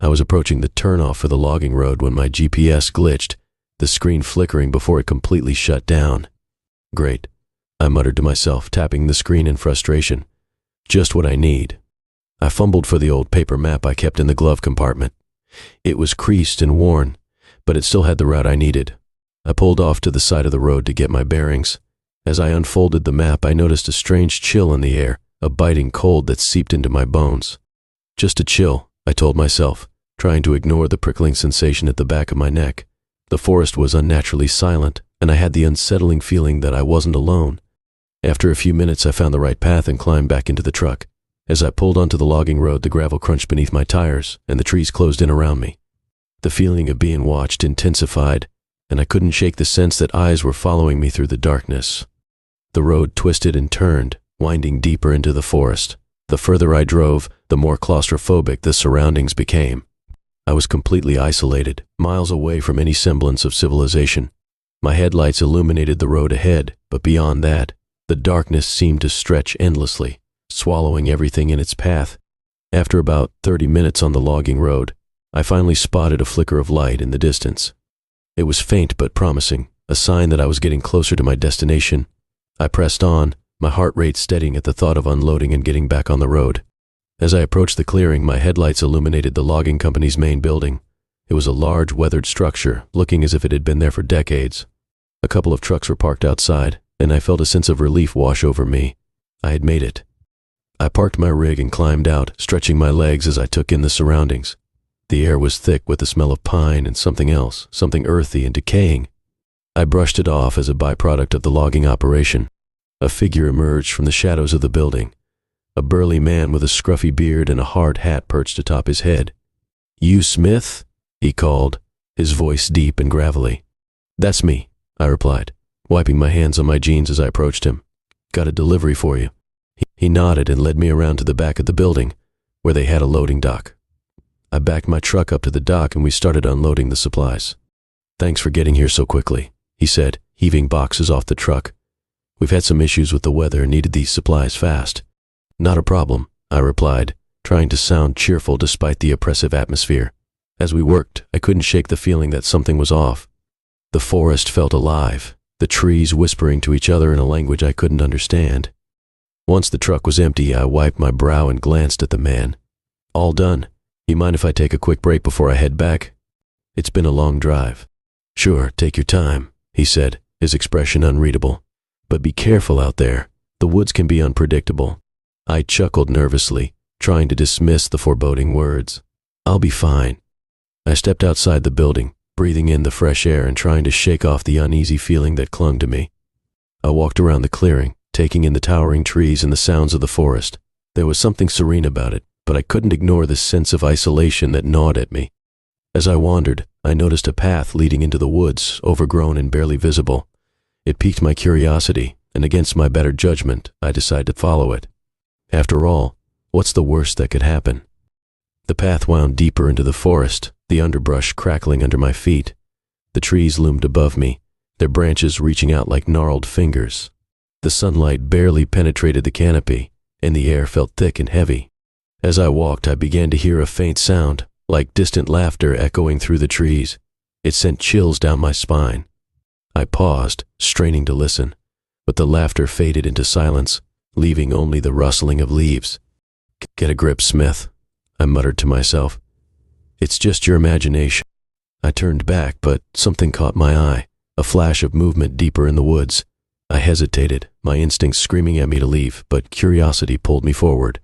I was approaching the turnoff for the logging road when my GPS glitched, the screen flickering before it completely shut down. Great, I muttered to myself, tapping the screen in frustration. Just what I need. I fumbled for the old paper map I kept in the glove compartment. It was creased and worn, but it still had the route I needed. I pulled off to the side of the road to get my bearings. As I unfolded the map, I noticed a strange chill in the air, a biting cold that seeped into my bones. Just a chill, I told myself, trying to ignore the prickling sensation at the back of my neck. The forest was unnaturally silent, and I had the unsettling feeling that I wasn't alone. After a few minutes, I found the right path and climbed back into the truck. As I pulled onto the logging road, the gravel crunched beneath my tires, and the trees closed in around me. The feeling of being watched intensified, and I couldn't shake the sense that eyes were following me through the darkness. The road twisted and turned, winding deeper into the forest. The further I drove, the more claustrophobic the surroundings became. I was completely isolated, miles away from any semblance of civilization. My headlights illuminated the road ahead, but beyond that, the darkness seemed to stretch endlessly, swallowing everything in its path. After about 30 minutes on the logging road, I finally spotted a flicker of light in the distance. It was faint but promising, a sign that I was getting closer to my destination. I pressed on, my heart rate steadying at the thought of unloading and getting back on the road. As I approached the clearing, my headlights illuminated the logging company's main building. It was a large, weathered structure, looking as if it had been there for decades. A couple of trucks were parked outside, and I felt a sense of relief wash over me. I had made it. I parked my rig and climbed out, stretching my legs as I took in the surroundings. The air was thick with the smell of pine and something else, something earthy and decaying. I brushed it off as a byproduct of the logging operation. A figure emerged from the shadows of the building. A burly man with a scruffy beard and a hard hat perched atop his head. "You Smith?" he called, his voice deep and gravelly. "That's me," I replied. wiping my hands on my jeans as I approached him. "Got a delivery for you." He nodded and led me around to the back of the building, where they had a loading dock. I backed my truck up to the dock and we started unloading the supplies. "Thanks for getting here so quickly," he said, heaving boxes off the truck. "We've had some issues with the weather and needed these supplies fast." "Not a problem," I replied, trying to sound cheerful despite the oppressive atmosphere. As we worked, I couldn't shake the feeling that something was off. The forest felt alive, the trees whispering to each other in a language I couldn't understand. Once the truck was empty, I wiped my brow and glanced at the man. "All done. You mind if I take a quick break before I head back? It's been a long drive." "Sure, take your time," he said, his expression unreadable. "But be careful out there. The woods can be unpredictable." I chuckled nervously, trying to dismiss the foreboding words. "I'll be fine." I stepped outside the building, breathing in the fresh air and trying to shake off the uneasy feeling that clung to me. I walked around the clearing, taking in the towering trees and the sounds of the forest. There was something serene about it, but I couldn't ignore the sense of isolation that gnawed at me. As I wandered, I noticed a path leading into the woods, overgrown and barely visible. It piqued my curiosity, and against my better judgment, I decided to follow it. After all, what's the worst that could happen? The path wound deeper into the forest, the underbrush crackling under my feet. The trees loomed above me, their branches reaching out like gnarled fingers. The sunlight barely penetrated the canopy, and the air felt thick and heavy. As I walked, I began to hear a faint sound, like distant laughter echoing through the trees. It sent chills down my spine. I paused, straining to listen, but the laughter faded into silence, leaving only the rustling of leaves. "Get a grip, Smith," I muttered to myself. "It's just your imagination." I turned back, but something caught my eye, a flash of movement deeper in the woods. I hesitated, my instincts screaming at me to leave, but curiosity pulled me forward.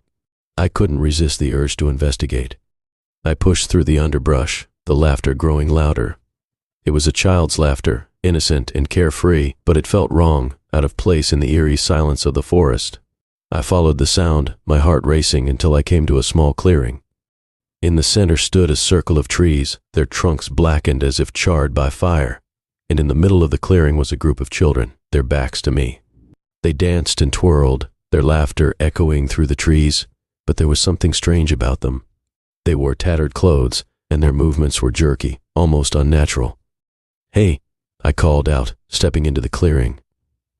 I couldn't resist the urge to investigate. I pushed through the underbrush, the laughter growing louder. It was a child's laughter, innocent and carefree, but it felt wrong, out of place in the eerie silence of the forest. I followed the sound, my heart racing until I came to a small clearing. In the center stood a circle of trees, their trunks blackened as if charred by fire, and in the middle of the clearing was a group of children, their backs to me. They danced and twirled, their laughter echoing through the trees, but there was something strange about them. They wore tattered clothes, and their movements were jerky, almost unnatural. "Hey," I called out, stepping into the clearing.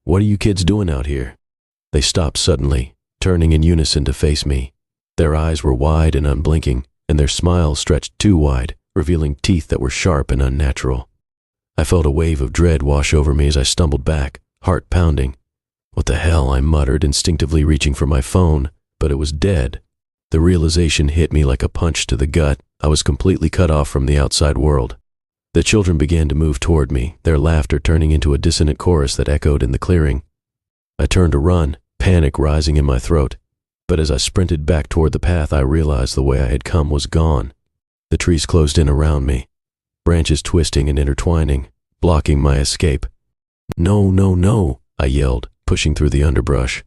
"What are you kids doing out here?" They stopped suddenly, turning in unison to face me. Their eyes were wide and unblinking, and their smiles stretched too wide, revealing teeth that were sharp and unnatural. I felt a wave of dread wash over me as I stumbled back, heart pounding. "What the hell?" I muttered, instinctively reaching for my phone, but it was dead. The realization hit me like a punch to the gut. I was completely cut off from the outside world. The children began to move toward me, their laughter turning into a dissonant chorus that echoed in the clearing. I turned to run, panic rising in my throat. But as I sprinted back toward the path, I realized the way I had come was gone. The trees closed in around me, branches twisting and intertwining, blocking my escape. "No, no, no," I yelled, pushing through the underbrush.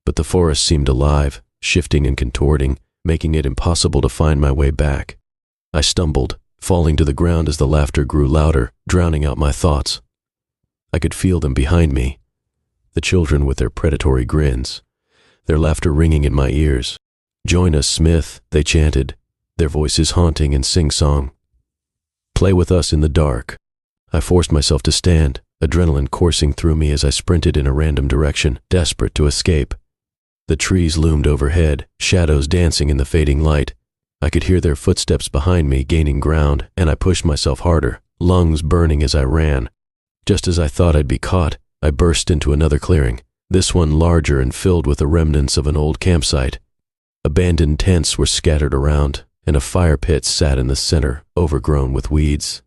But the forest seemed alive, shifting and contorting, making it impossible to find my way back. I stumbled, falling to the ground as the laughter grew louder, drowning out my thoughts. I could feel them behind me, the children with their predatory grins, their laughter ringing in my ears. "Join us, Smith," they chanted, their voices haunting and sing-song. "Play with us in the dark." I forced myself to stand, adrenaline coursing through me as I sprinted in a random direction, desperate to escape. The trees loomed overhead, shadows dancing in the fading light. I could hear their footsteps behind me gaining ground, and I pushed myself harder, lungs burning as I ran. Just as I thought I'd be caught, I burst into another clearing, this one larger and filled with the remnants of an old campsite. Abandoned tents were scattered around, and a fire pit sat in the center, overgrown with weeds.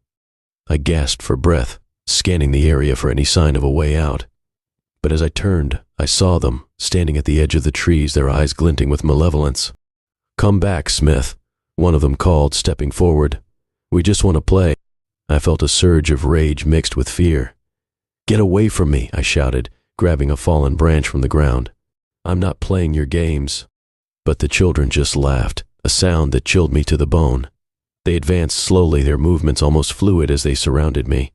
I gasped for breath, scanning the area for any sign of a way out. But as I turned, I saw them, standing at the edge of the trees, their eyes glinting with malevolence. "Come back, Smith," one of them called, stepping forward. "We just want to play." I felt a surge of rage mixed with fear. "Get away from me," I shouted, grabbing a fallen branch from the ground. "I'm not playing your games." But the children just laughed, a sound that chilled me to the bone. They advanced slowly, their movements almost fluid as they surrounded me.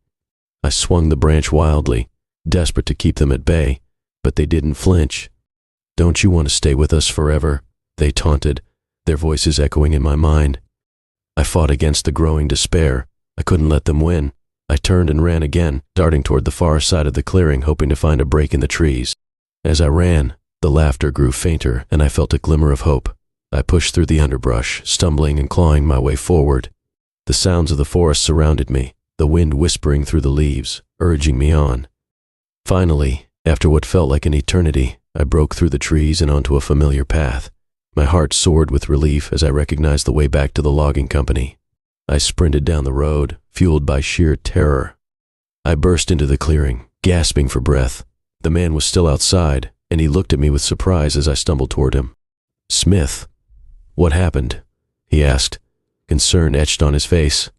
I swung the branch wildly, desperate to keep them at bay, but they didn't flinch. "Don't you want to stay with us forever?" they taunted, their voices echoing in my mind. I fought against the growing despair. I couldn't let them win. I turned and ran again, darting toward the far side of the clearing, hoping to find a break in the trees. As I ran, the laughter grew fainter, and I felt a glimmer of hope. I pushed through the underbrush, stumbling and clawing my way forward. The sounds of the forest surrounded me, the wind whispering through the leaves, urging me on. Finally, after what felt like an eternity, I broke through the trees and onto a familiar path. My heart soared with relief as I recognized the way back to the logging company. I sprinted down the road, fueled by sheer terror. I burst into the clearing, gasping for breath. The man was still outside, and he looked at me with surprise as I stumbled toward him. "Smith, what happened?" he asked, concern etched on his face.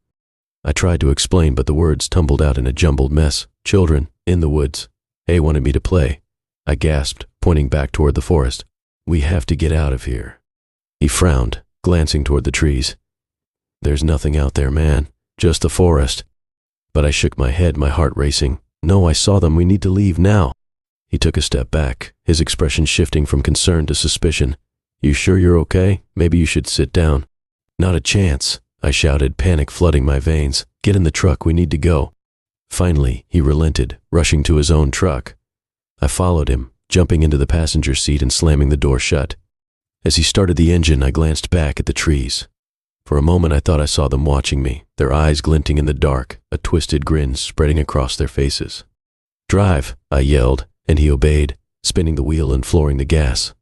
I tried to explain, but the words tumbled out in a jumbled mess. "Children, in the woods. Hay wanted me to play," I gasped, pointing back toward the forest. "We have to get out of here." He frowned, glancing toward the trees. "There's nothing out there, man. Just the forest." But I shook my head, my heart racing. "No, I saw them. We need to leave now." He took a step back, his expression shifting from concern to suspicion. "You sure you're okay? Maybe you should sit down." "Not a chance," I shouted, panic flooding my veins. "Get in the truck. We need to go." Finally, he relented, rushing to his own truck. I followed him, jumping into the passenger seat and slamming the door shut. As he started the engine, I glanced back at the trees. For a moment I thought I saw them watching me, their eyes glinting in the dark, a twisted grin spreading across their faces. "Drive," I yelled, and he obeyed, spinning the wheel and flooring the gas.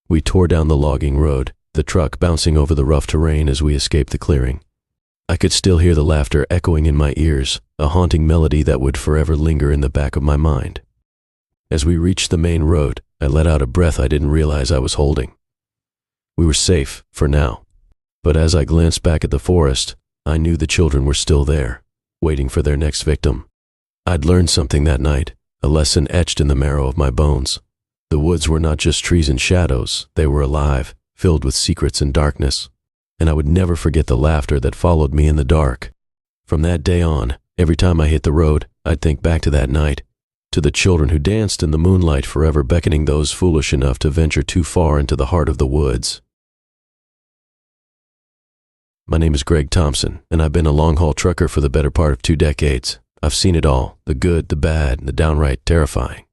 We tore down the logging road, the truck bouncing over the rough terrain as we escaped the clearing. I could still hear the laughter echoing in my ears, a haunting melody that would forever linger in the back of my mind. As we reached the main road, I let out a breath I didn't realize I was holding. We were safe, for now. But as I glanced back at the forest, I knew the children were still there, waiting for their next victim. I'd learned something that night, a lesson etched in the marrow of my bones. The woods were not just trees and shadows, they were alive, filled with secrets and darkness. And I would never forget the laughter that followed me in the dark. From that day on, every time I hit the road, I'd think back to that night, to the children who danced in the moonlight, forever beckoning those foolish enough to venture too far into the heart of the woods. My name is Greg Thompson, and I've been a long-haul trucker for the better part of 2 decades. I've seen it all, the good, the bad, and the downright terrifying.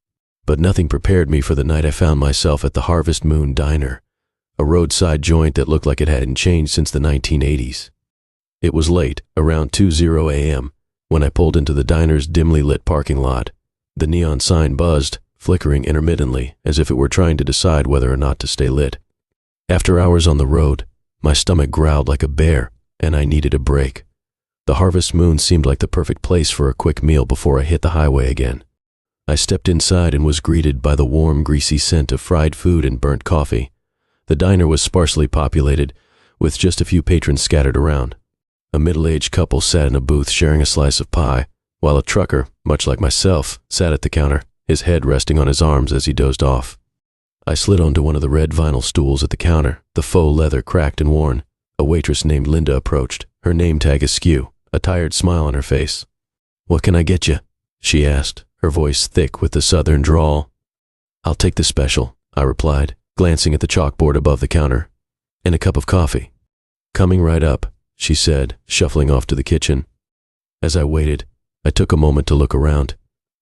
But nothing prepared me for the night I found myself at the Harvest Moon Diner, a roadside joint that looked like it hadn't changed since the 1980s. It was late, around 2:00 a.m., when I pulled into the diner's dimly lit parking lot. The neon sign buzzed, flickering intermittently, as if it were trying to decide whether or not to stay lit. After hours on the road, my stomach growled like a bear, and I needed a break. The Harvest Moon seemed like the perfect place for a quick meal before I hit the highway again. I stepped inside and was greeted by the warm, greasy scent of fried food and burnt coffee. The diner was sparsely populated, with just a few patrons scattered around. A middle-aged couple sat in a booth sharing a slice of pie, while a trucker, much like myself, sat at the counter, his head resting on his arms as he dozed off. I slid onto one of the red vinyl stools at the counter, the faux leather cracked and worn. A waitress named Linda approached, her name tag askew, a tired smile on her face. "What can I get you?" she asked, her voice thick with the southern drawl. "I'll take the special," I replied, glancing at the chalkboard above the counter. "And a cup of coffee." "Coming right up," she said, shuffling off to the kitchen. As I waited, I took a moment to look around.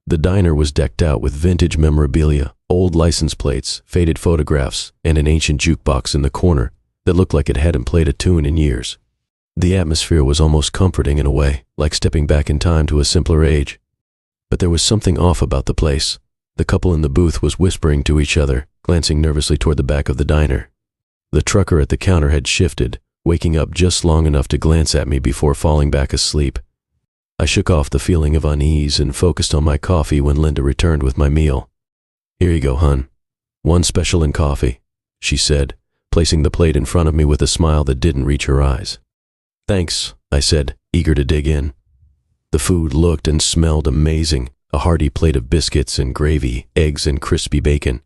The diner was decked out with vintage memorabilia, old license plates, faded photographs, and an ancient jukebox in the corner that looked like it hadn't played a tune in years. The atmosphere was almost comforting in a way, like stepping back in time to a simpler age. But there was something off about the place. The couple in the booth was whispering to each other, glancing nervously toward the back of the diner. The trucker at the counter had shifted, waking up just long enough to glance at me before falling back asleep. I shook off the feeling of unease and focused on my coffee when Linda returned with my meal. "Here you go, hun. 1 special and coffee," she said, placing the plate in front of me with a smile that didn't reach her eyes. "Thanks," I said, eager to dig in. The food looked and smelled amazing, a hearty plate of biscuits and gravy, eggs and crispy bacon.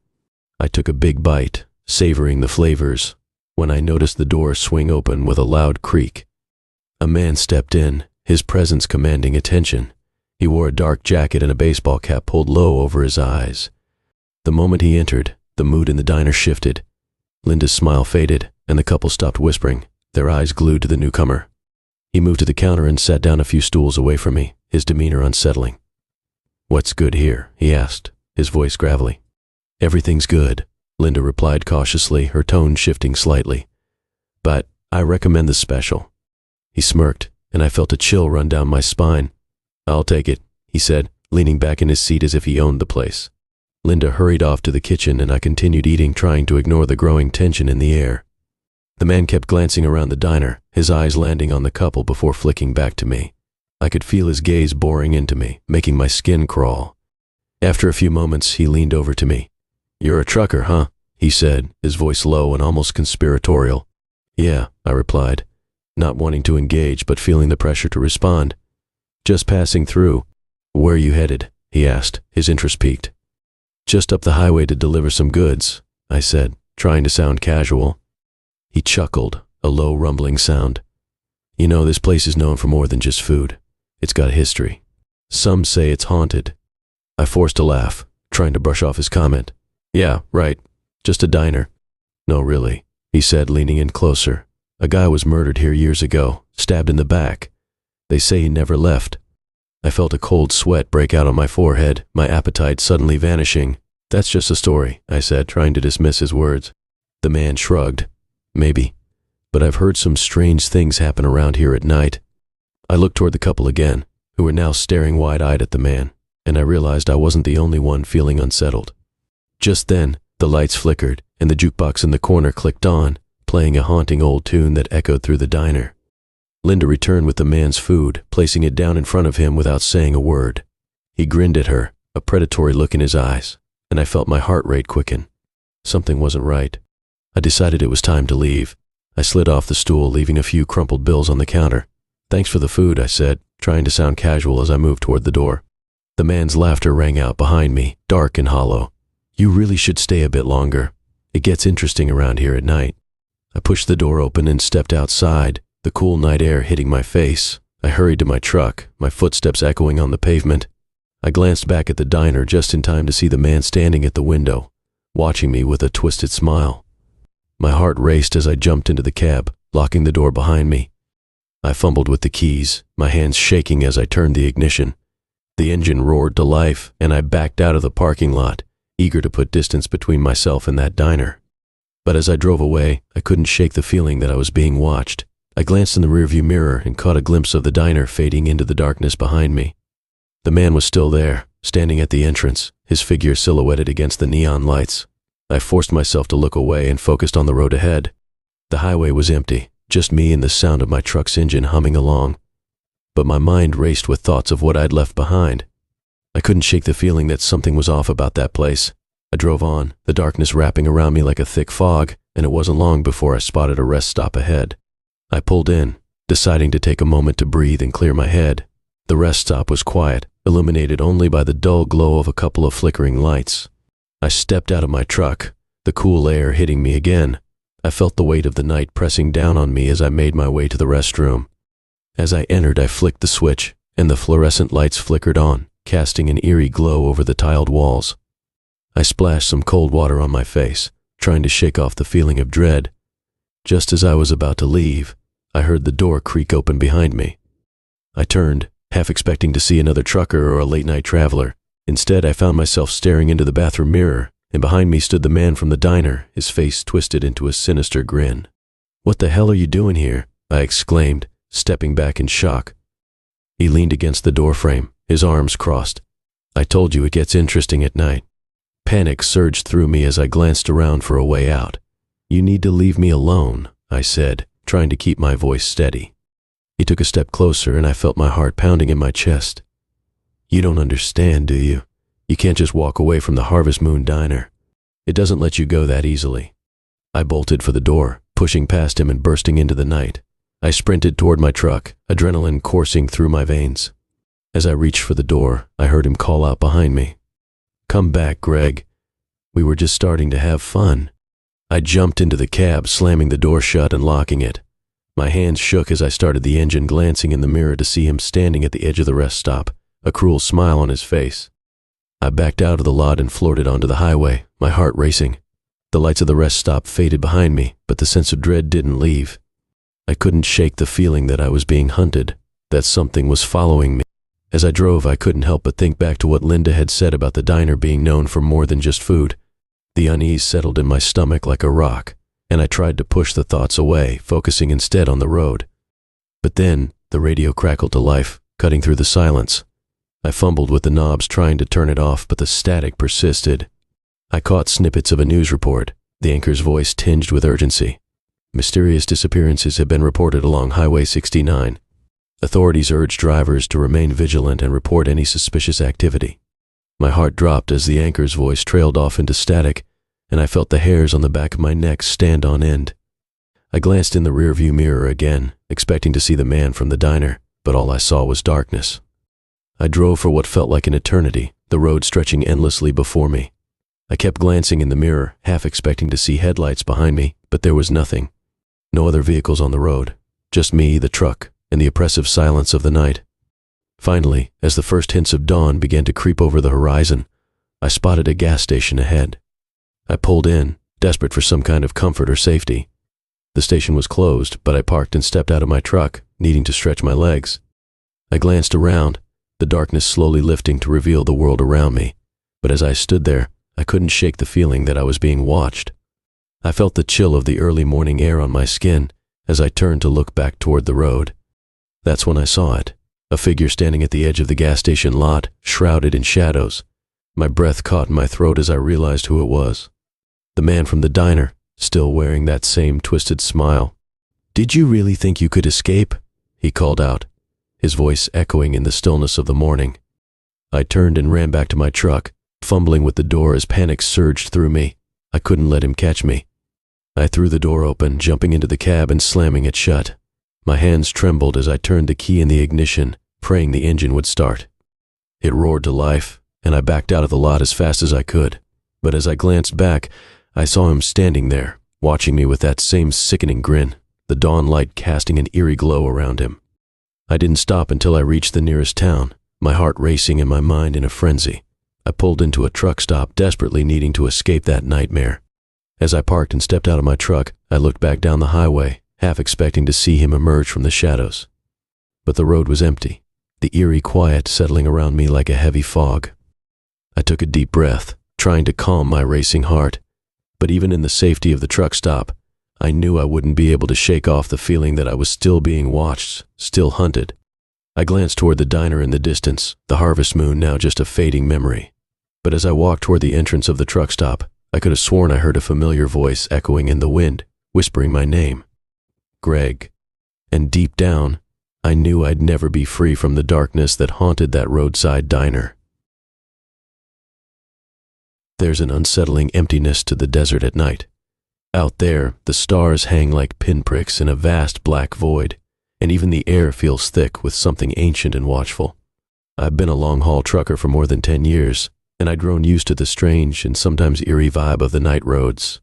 I took a big bite, savoring the flavors, when I noticed the door swing open with a loud creak. A man stepped in, his presence commanding attention. He wore a dark jacket and a baseball cap pulled low over his eyes. The moment he entered, the mood in the diner shifted. Linda's smile faded, and the couple stopped whispering, their eyes glued to the newcomer. He moved to the counter and sat down a few stools away from me, his demeanor unsettling. "What's good here?" he asked, his voice gravelly. "Everything's good," Linda replied cautiously, her tone shifting slightly. "But I recommend the special." He smirked, and I felt a chill run down my spine. "I'll take it," he said, leaning back in his seat as if he owned the place. Linda hurried off to the kitchen, and I continued eating, trying to ignore the growing tension in the air. The man kept glancing around the diner, his eyes landing on the couple before flicking back to me. I could feel his gaze boring into me, making my skin crawl. After a few moments, he leaned over to me. "You're a trucker, huh?" he said, his voice low and almost conspiratorial. "Yeah," I replied, not wanting to engage but feeling the pressure to respond. "Just passing through." "Where are you headed?" he asked, his interest piqued. "Just up the highway to deliver some goods," I said, trying to sound casual. He chuckled, a low rumbling sound. "You know, this place is known for more than just food. It's got history. Some say it's haunted." I forced a laugh, trying to brush off his comment. "Yeah, right. Just a diner." "No, really," he said, leaning in closer. "A guy was murdered here years ago, stabbed in the back. They say he never left." I felt a cold sweat break out on my forehead, my appetite suddenly vanishing. "That's just a story," I said, trying to dismiss his words. The man shrugged. "Maybe. But I've heard some strange things happen around here at night." I looked toward the couple again, who were now staring wide-eyed at the man, and I realized I wasn't the only one feeling unsettled. Just then, the lights flickered, and the jukebox in the corner clicked on, playing a haunting old tune that echoed through the diner. Linda returned with the man's food, placing it down in front of him without saying a word. He grinned at her, a predatory look in his eyes, and I felt my heart rate quicken. Something wasn't right. I decided it was time to leave. I slid off the stool, leaving a few crumpled bills on the counter. "Thanks for the food," I said, trying to sound casual as I moved toward the door. The man's laughter rang out behind me, dark and hollow. "You really should stay a bit longer. It gets interesting around here at night." I pushed the door open and stepped outside, the cool night air hitting my face. I hurried to my truck, my footsteps echoing on the pavement. I glanced back at the diner just in time to see the man standing at the window, watching me with a twisted smile. My heart raced as I jumped into the cab, locking the door behind me. I fumbled with the keys, my hands shaking as I turned the ignition. The engine roared to life, and I backed out of the parking lot, eager to put distance between myself and that diner. But as I drove away, I couldn't shake the feeling that I was being watched. I glanced in the rearview mirror and caught a glimpse of the diner fading into the darkness behind me. The man was still there, standing at the entrance, his figure silhouetted against the neon lights. I forced myself to look away and focused on the road ahead. The highway was empty, just me and the sound of my truck's engine humming along. But my mind raced with thoughts of what I'd left behind. I couldn't shake the feeling that something was off about that place. I drove on, the darkness wrapping around me like a thick fog, and it wasn't long before I spotted a rest stop ahead. I pulled in, deciding to take a moment to breathe and clear my head. The rest stop was quiet, illuminated only by the dull glow of a couple of flickering lights. I stepped out of my truck, the cool air hitting me again. I felt the weight of the night pressing down on me as I made my way to the restroom. As I entered, I flicked the switch, and the fluorescent lights flickered on, casting an eerie glow over the tiled walls. I splashed some cold water on my face, trying to shake off the feeling of dread. Just as I was about to leave, I heard the door creak open behind me. I turned, half expecting to see another trucker or a late-night traveler. Instead, I found myself staring into the bathroom mirror, and behind me stood the man from the diner, his face twisted into a sinister grin. "What the hell are you doing here?" I exclaimed, stepping back in shock. He leaned against the doorframe, his arms crossed. "I told you it gets interesting at night." Panic surged through me as I glanced around for a way out. "You need to leave me alone," I said, trying to keep my voice steady. He took a step closer, and I felt my heart pounding in my chest. "You don't understand, do you? You can't just walk away from the Harvest Moon Diner. It doesn't let you go that easily." I bolted for the door, pushing past him and bursting into the night. I sprinted toward my truck, adrenaline coursing through my veins. As I reached for the door, I heard him call out behind me. "Come back, Greg. We were just starting to have fun." I jumped into the cab, slamming the door shut and locking it. My hands shook as I started the engine, glancing in the mirror to see him standing at the edge of the rest stop, a cruel smile on his face. I backed out of the lot and flirted onto the highway, my heart racing. The lights of the rest stop faded behind me, but the sense of dread didn't leave. I couldn't shake the feeling that I was being hunted, that something was following me. As I drove, I couldn't help but think back to what Linda had said about the diner being known for more than just food. The unease settled in my stomach like a rock, and I tried to push the thoughts away, focusing instead on the road. But then, the radio crackled to life, cutting through the silence. I fumbled with the knobs trying to turn it off, but the static persisted. I caught snippets of a news report, the anchor's voice tinged with urgency. Mysterious disappearances have been reported along Highway 69. Authorities urge drivers to remain vigilant and report any suspicious activity. My heart dropped as the anchor's voice trailed off into static, and I felt the hairs on the back of my neck stand on end. I glanced in the rearview mirror again, expecting to see the man from the diner, but all I saw was darkness. I drove for what felt like an eternity, the road stretching endlessly before me. I kept glancing in the mirror, half expecting to see headlights behind me, but there was nothing. No other vehicles on the road, just me, the truck, and the oppressive silence of the night. Finally, as the first hints of dawn began to creep over the horizon, I spotted a gas station ahead. I pulled in, desperate for some kind of comfort or safety. The station was closed, but I parked and stepped out of my truck, needing to stretch my legs. I glanced around, the darkness slowly lifting to reveal the world around me, but as I stood there, I couldn't shake the feeling that I was being watched. I felt the chill of the early morning air on my skin as I turned to look back toward the road. That's when I saw it, a figure standing at the edge of the gas station lot, shrouded in shadows. My breath caught in my throat as I realized who it was. The man from the diner, still wearing that same twisted smile. "Did you really think you could escape?" he called out, his voice echoing in the stillness of the morning. I turned and ran back to my truck, fumbling with the door as panic surged through me. I couldn't let him catch me. I threw the door open, jumping into the cab and slamming it shut. My hands trembled as I turned the key in the ignition, praying the engine would start. It roared to life, and I backed out of the lot as fast as I could. But as I glanced back, I saw him standing there, watching me with that same sickening grin, the dawn light casting an eerie glow around him. I didn't stop until I reached the nearest town, my heart racing and my mind in a frenzy. I pulled into a truck stop, desperately needing to escape that nightmare. As I parked and stepped out of my truck, I looked back down the highway, half expecting to see him emerge from the shadows. But the road was empty, the eerie quiet settling around me like a heavy fog. I took a deep breath, trying to calm my racing heart. But even in the safety of the truck stop, I knew I wouldn't be able to shake off the feeling that I was still being watched, still hunted. I glanced toward the diner in the distance, the harvest moon now just a fading memory. But as I walked toward the entrance of the truck stop, I could have sworn I heard a familiar voice echoing in the wind, whispering my name. Greg. And deep down, I knew I'd never be free from the darkness that haunted that roadside diner. There's an unsettling emptiness to the desert at night. Out there, the stars hang like pinpricks in a vast black void, and even the air feels thick with something ancient and watchful. I've been a long-haul trucker for more than 10 years, and I'd grown used to the strange and sometimes eerie vibe of the night roads.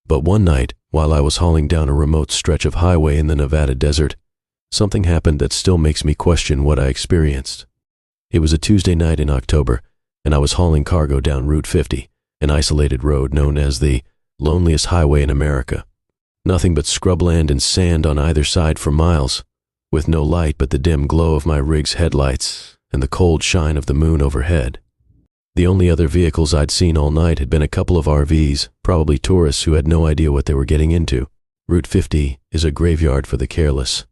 But one night, while I was hauling down a remote stretch of highway in the Nevada desert, something happened that still makes me question what I experienced. It was a Tuesday night in October, and I was hauling cargo down Route 50, an isolated road known as the loneliest highway in America. Nothing but scrubland and sand on either side for miles, with no light but the dim glow of my rig's headlights and the cold shine of the moon overhead. The only other vehicles I'd seen all night had been a couple of RVs, probably tourists who had no idea what they were getting into. Route 50 is a graveyard for the careless.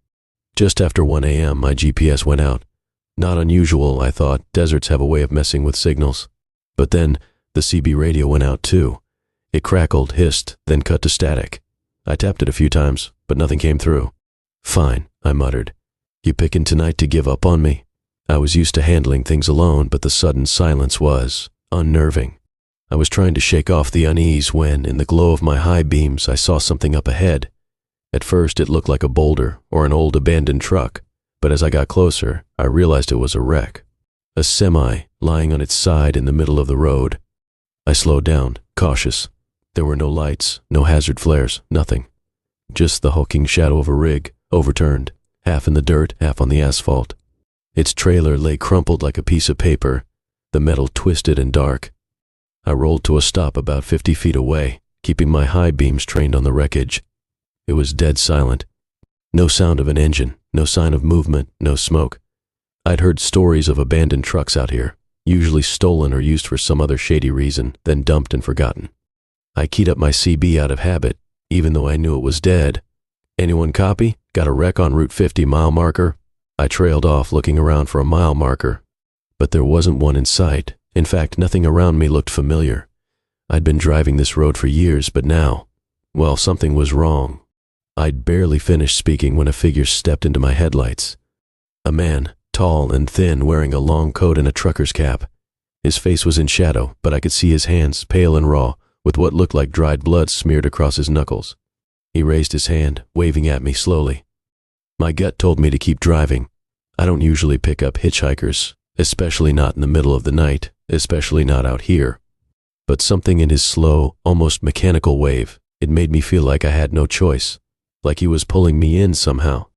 Just after 1 a.m., my GPS went out. Not unusual, I thought. Deserts have a way of messing with signals. But then, the CB radio went out too. It crackled, hissed, then cut to static. I tapped it a few times, but nothing came through. "Fine," I muttered. "You picking tonight to give up on me?" I was used to handling things alone, but the sudden silence was unnerving. I was trying to shake off the unease when, in the glow of my high beams, I saw something up ahead. At first, it looked like a boulder or an old abandoned truck, but as I got closer, I realized it was a wreck. A semi lying on its side in the middle of the road. I slowed down, cautious. There were no lights, no hazard flares, nothing. Just the hulking shadow of a rig, overturned, half in the dirt, half on the asphalt. Its trailer lay crumpled like a piece of paper, the metal twisted and dark. I rolled to a stop about 50 feet away, keeping my high beams trained on the wreckage. It was dead silent. No sound of an engine, no sign of movement, no smoke. I'd heard stories of abandoned trucks out here, usually stolen or used for some other shady reason, then dumped and forgotten. I keyed up my CB out of habit, even though I knew it was dead. Anyone copy? Got a wreck on Route 50 mile marker? I trailed off, looking around for a mile marker, but there wasn't one in sight. In fact, nothing around me looked familiar. I'd been driving this road for years, but now, well, something was wrong. I'd barely finished speaking when a figure stepped into my headlights. A man, tall and thin, wearing a long coat and a trucker's cap. His face was in shadow, but I could see his hands, pale and raw, with what looked like dried blood smeared across his knuckles. He raised his hand, waving at me slowly. My gut told me to keep driving. I don't usually pick up hitchhikers, especially not in the middle of the night, especially not out here. But something in his slow, almost mechanical wave, it made me feel like I had no choice, like he was pulling me in somehow.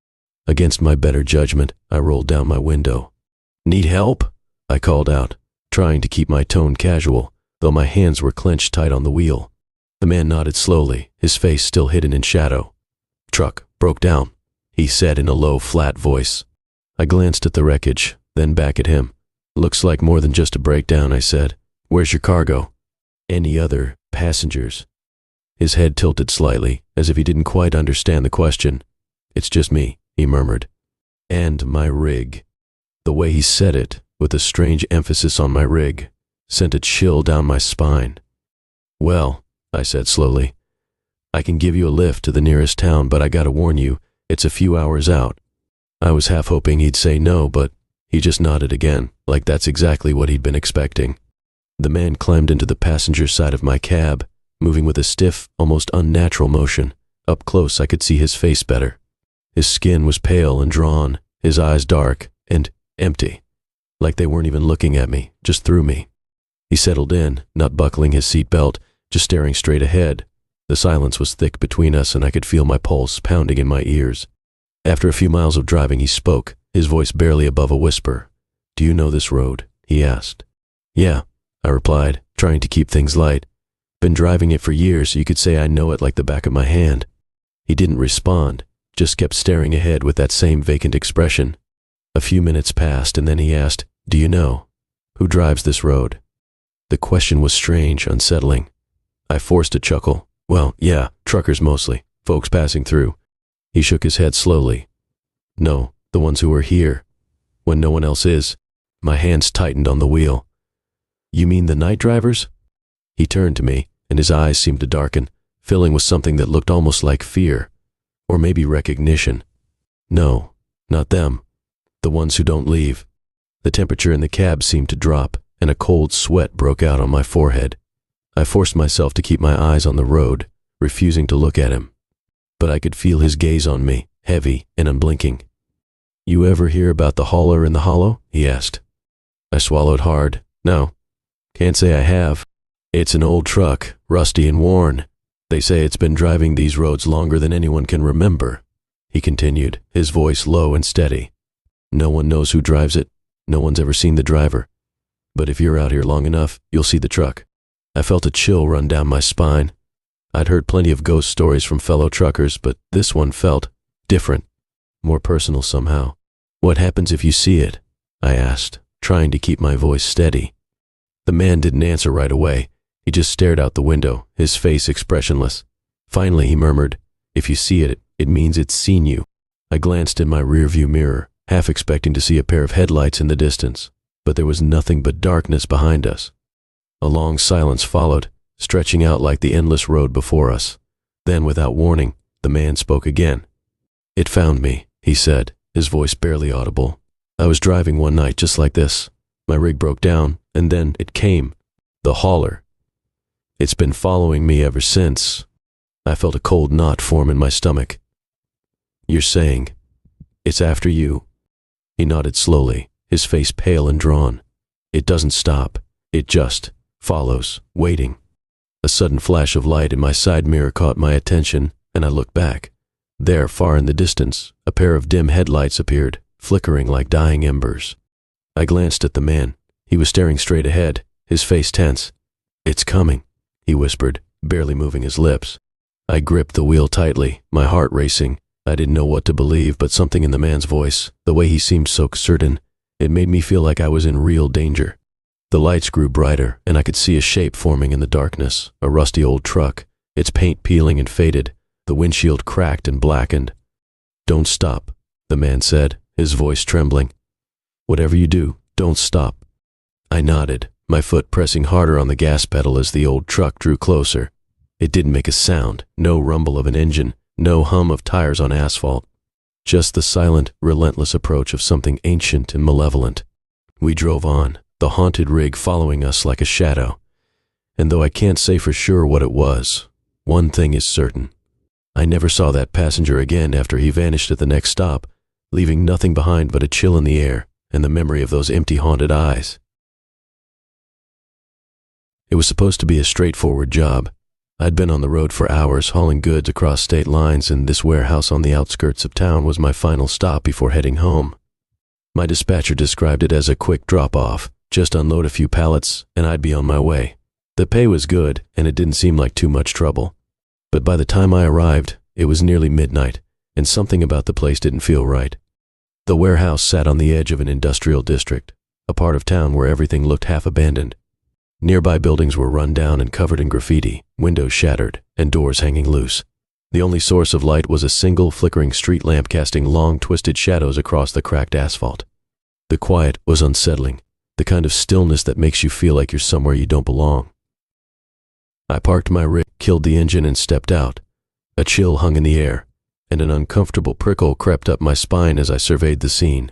Against my better judgment, I rolled down my window. "Need help?" I called out, trying to keep my tone casual, though my hands were clenched tight on the wheel. The man nodded slowly, his face still hidden in shadow. "Truck broke down," he said in a low, flat voice. I glanced at the wreckage, then back at him. "Looks like more than just a breakdown," I said. "Where's your cargo?" "Any other passengers?" His head tilted slightly, as if he didn't quite understand the question. "It's just me," he murmured. "And my rig." The way he said it, with a strange emphasis on my rig, sent a chill down my spine. "Well," I said slowly, "I can give you a lift to the nearest town, but I gotta warn you, it's a few hours out." I was half hoping he'd say no, but he just nodded again, like that's exactly what he'd been expecting. The man climbed into the passenger side of my cab, moving with a stiff, almost unnatural motion. Up close, I could see his face better. His skin was pale and drawn, his eyes dark and empty, like they weren't even looking at me, just through me. He settled in, not buckling his seat belt, just staring straight ahead. The silence was thick between us, and I could feel my pulse pounding in my ears. After a few miles of driving, he spoke, his voice barely above a whisper. "Do you know this road?" he asked. "Yeah," I replied, trying to keep things light. "Been driving it for years, so you could say I know it like the back of my hand." He didn't respond, just kept staring ahead with that same vacant expression. A few minutes passed, and then he asked, "Do you know who drives this road?" The question was strange, unsettling. I forced a chuckle. "Well, yeah, truckers mostly, folks passing through." He shook his head slowly. "No, the ones who are here, when no one else is." My hands tightened on the wheel. "You mean the night drivers?" He turned to me, and his eyes seemed to darken, filling with something that looked almost like fear, or maybe recognition. "No, not them. The ones who don't leave." The temperature in the cab seemed to drop, and a cold sweat broke out on my forehead. I forced myself to keep my eyes on the road, refusing to look at him. But I could feel his gaze on me, heavy and unblinking. "You ever hear about the hauler in the hollow?" he asked. I swallowed hard. "No, can't say I have. It's an old truck, rusty and worn. They say it's been driving these roads longer than anyone can remember," he continued, his voice low and steady. "No one knows who drives it. No one's ever seen the driver. But if you're out here long enough, you'll see the truck." I felt a chill run down my spine. I'd heard plenty of ghost stories from fellow truckers, but this one felt different, more personal somehow. "What happens if you see it?" I asked, trying to keep my voice steady. The man didn't answer right away. He just stared out the window, his face expressionless. Finally, he murmured, "If you see it, it means it's seen you." I glanced in my rearview mirror, half expecting to see a pair of headlights in the distance, but there was nothing but darkness behind us. A long silence followed, stretching out like the endless road before us. Then, without warning, the man spoke again. "It found me," he said, his voice barely audible. "I was driving one night just like this. My rig broke down, and then it came. The hauler. It's been following me ever since." I felt a cold knot form in my stomach. "You're saying it's after you?" He nodded slowly, his face pale and drawn. "It doesn't stop. It just follows, waiting." A sudden flash of light in my side mirror caught my attention, and I looked back. There, far in the distance, a pair of dim headlights appeared, flickering like dying embers. I glanced at the man. He was staring straight ahead, his face tense. "It's coming," he whispered, barely moving his lips. I gripped the wheel tightly, my heart racing. I didn't know what to believe, but something in the man's voice, the way he seemed so certain, it made me feel like I was in real danger. The lights grew brighter, and I could see a shape forming in the darkness, a rusty old truck, its paint peeling and faded, the windshield cracked and blackened. "Don't stop," the man said, his voice trembling. "Whatever you do, don't stop." I nodded, my foot pressing harder on the gas pedal as the old truck drew closer. It didn't make a sound, no rumble of an engine, no hum of tires on asphalt. Just the silent, relentless approach of something ancient and malevolent. We drove on, the haunted rig following us like a shadow. And though I can't say for sure what it was, one thing is certain. I never saw that passenger again after he vanished at the next stop, leaving nothing behind but a chill in the air and the memory of those empty haunted eyes. It was supposed to be a straightforward job. I'd been on the road for hours hauling goods across state lines, and this warehouse on the outskirts of town was my final stop before heading home. My dispatcher described it as a quick drop-off, just unload a few pallets and I'd be on my way. The pay was good and it didn't seem like too much trouble. But by the time I arrived, it was nearly midnight, and something about the place didn't feel right. The warehouse sat on the edge of an industrial district, a part of town where everything looked half abandoned. Nearby buildings were run down and covered in graffiti, windows shattered, and doors hanging loose. The only source of light was a single flickering street lamp casting long, twisted shadows across the cracked asphalt. The quiet was unsettling, the kind of stillness that makes you feel like you're somewhere you don't belong. I parked my rig, killed the engine, and stepped out. A chill hung in the air, and an uncomfortable prickle crept up my spine as I surveyed the scene.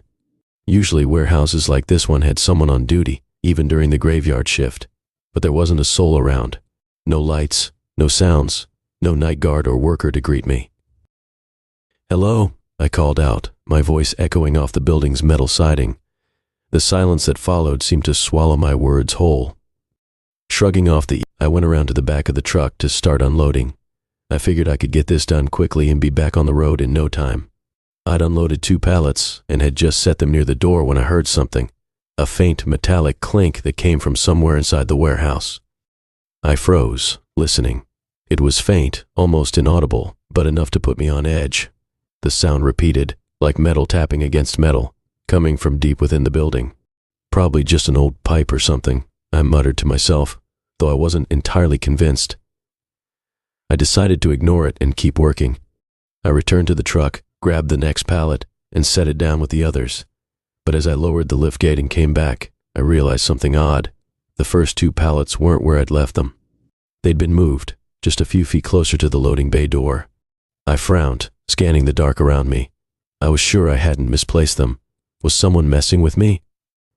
Usually warehouses like this one had someone on duty, even during the graveyard shift. But there wasn't a soul around. No lights, no sounds, no night guard or worker to greet me. "Hello," I called out, my voice echoing off the building's metal siding. The silence that followed seemed to swallow my words whole. Shrugging off I went around to the back of the truck to start unloading. I figured I could get this done quickly and be back on the road in no time. I'd unloaded 2 pallets and had just set them near the door when I heard something. A faint metallic clink that came from somewhere inside the warehouse. I froze, listening. It was faint, almost inaudible, but enough to put me on edge. The sound repeated, like metal tapping against metal, coming from deep within the building. Probably just an old pipe or something, I muttered to myself, though I wasn't entirely convinced. I decided to ignore it and keep working. I returned to the truck, grabbed the next pallet, and set it down with the others. But as I lowered the liftgate and came back, I realized something odd. The first 2 pallets weren't where I'd left them. They'd been moved, just a few feet closer to the loading bay door. I frowned, scanning the dark around me. I was sure I hadn't misplaced them. Was someone messing with me?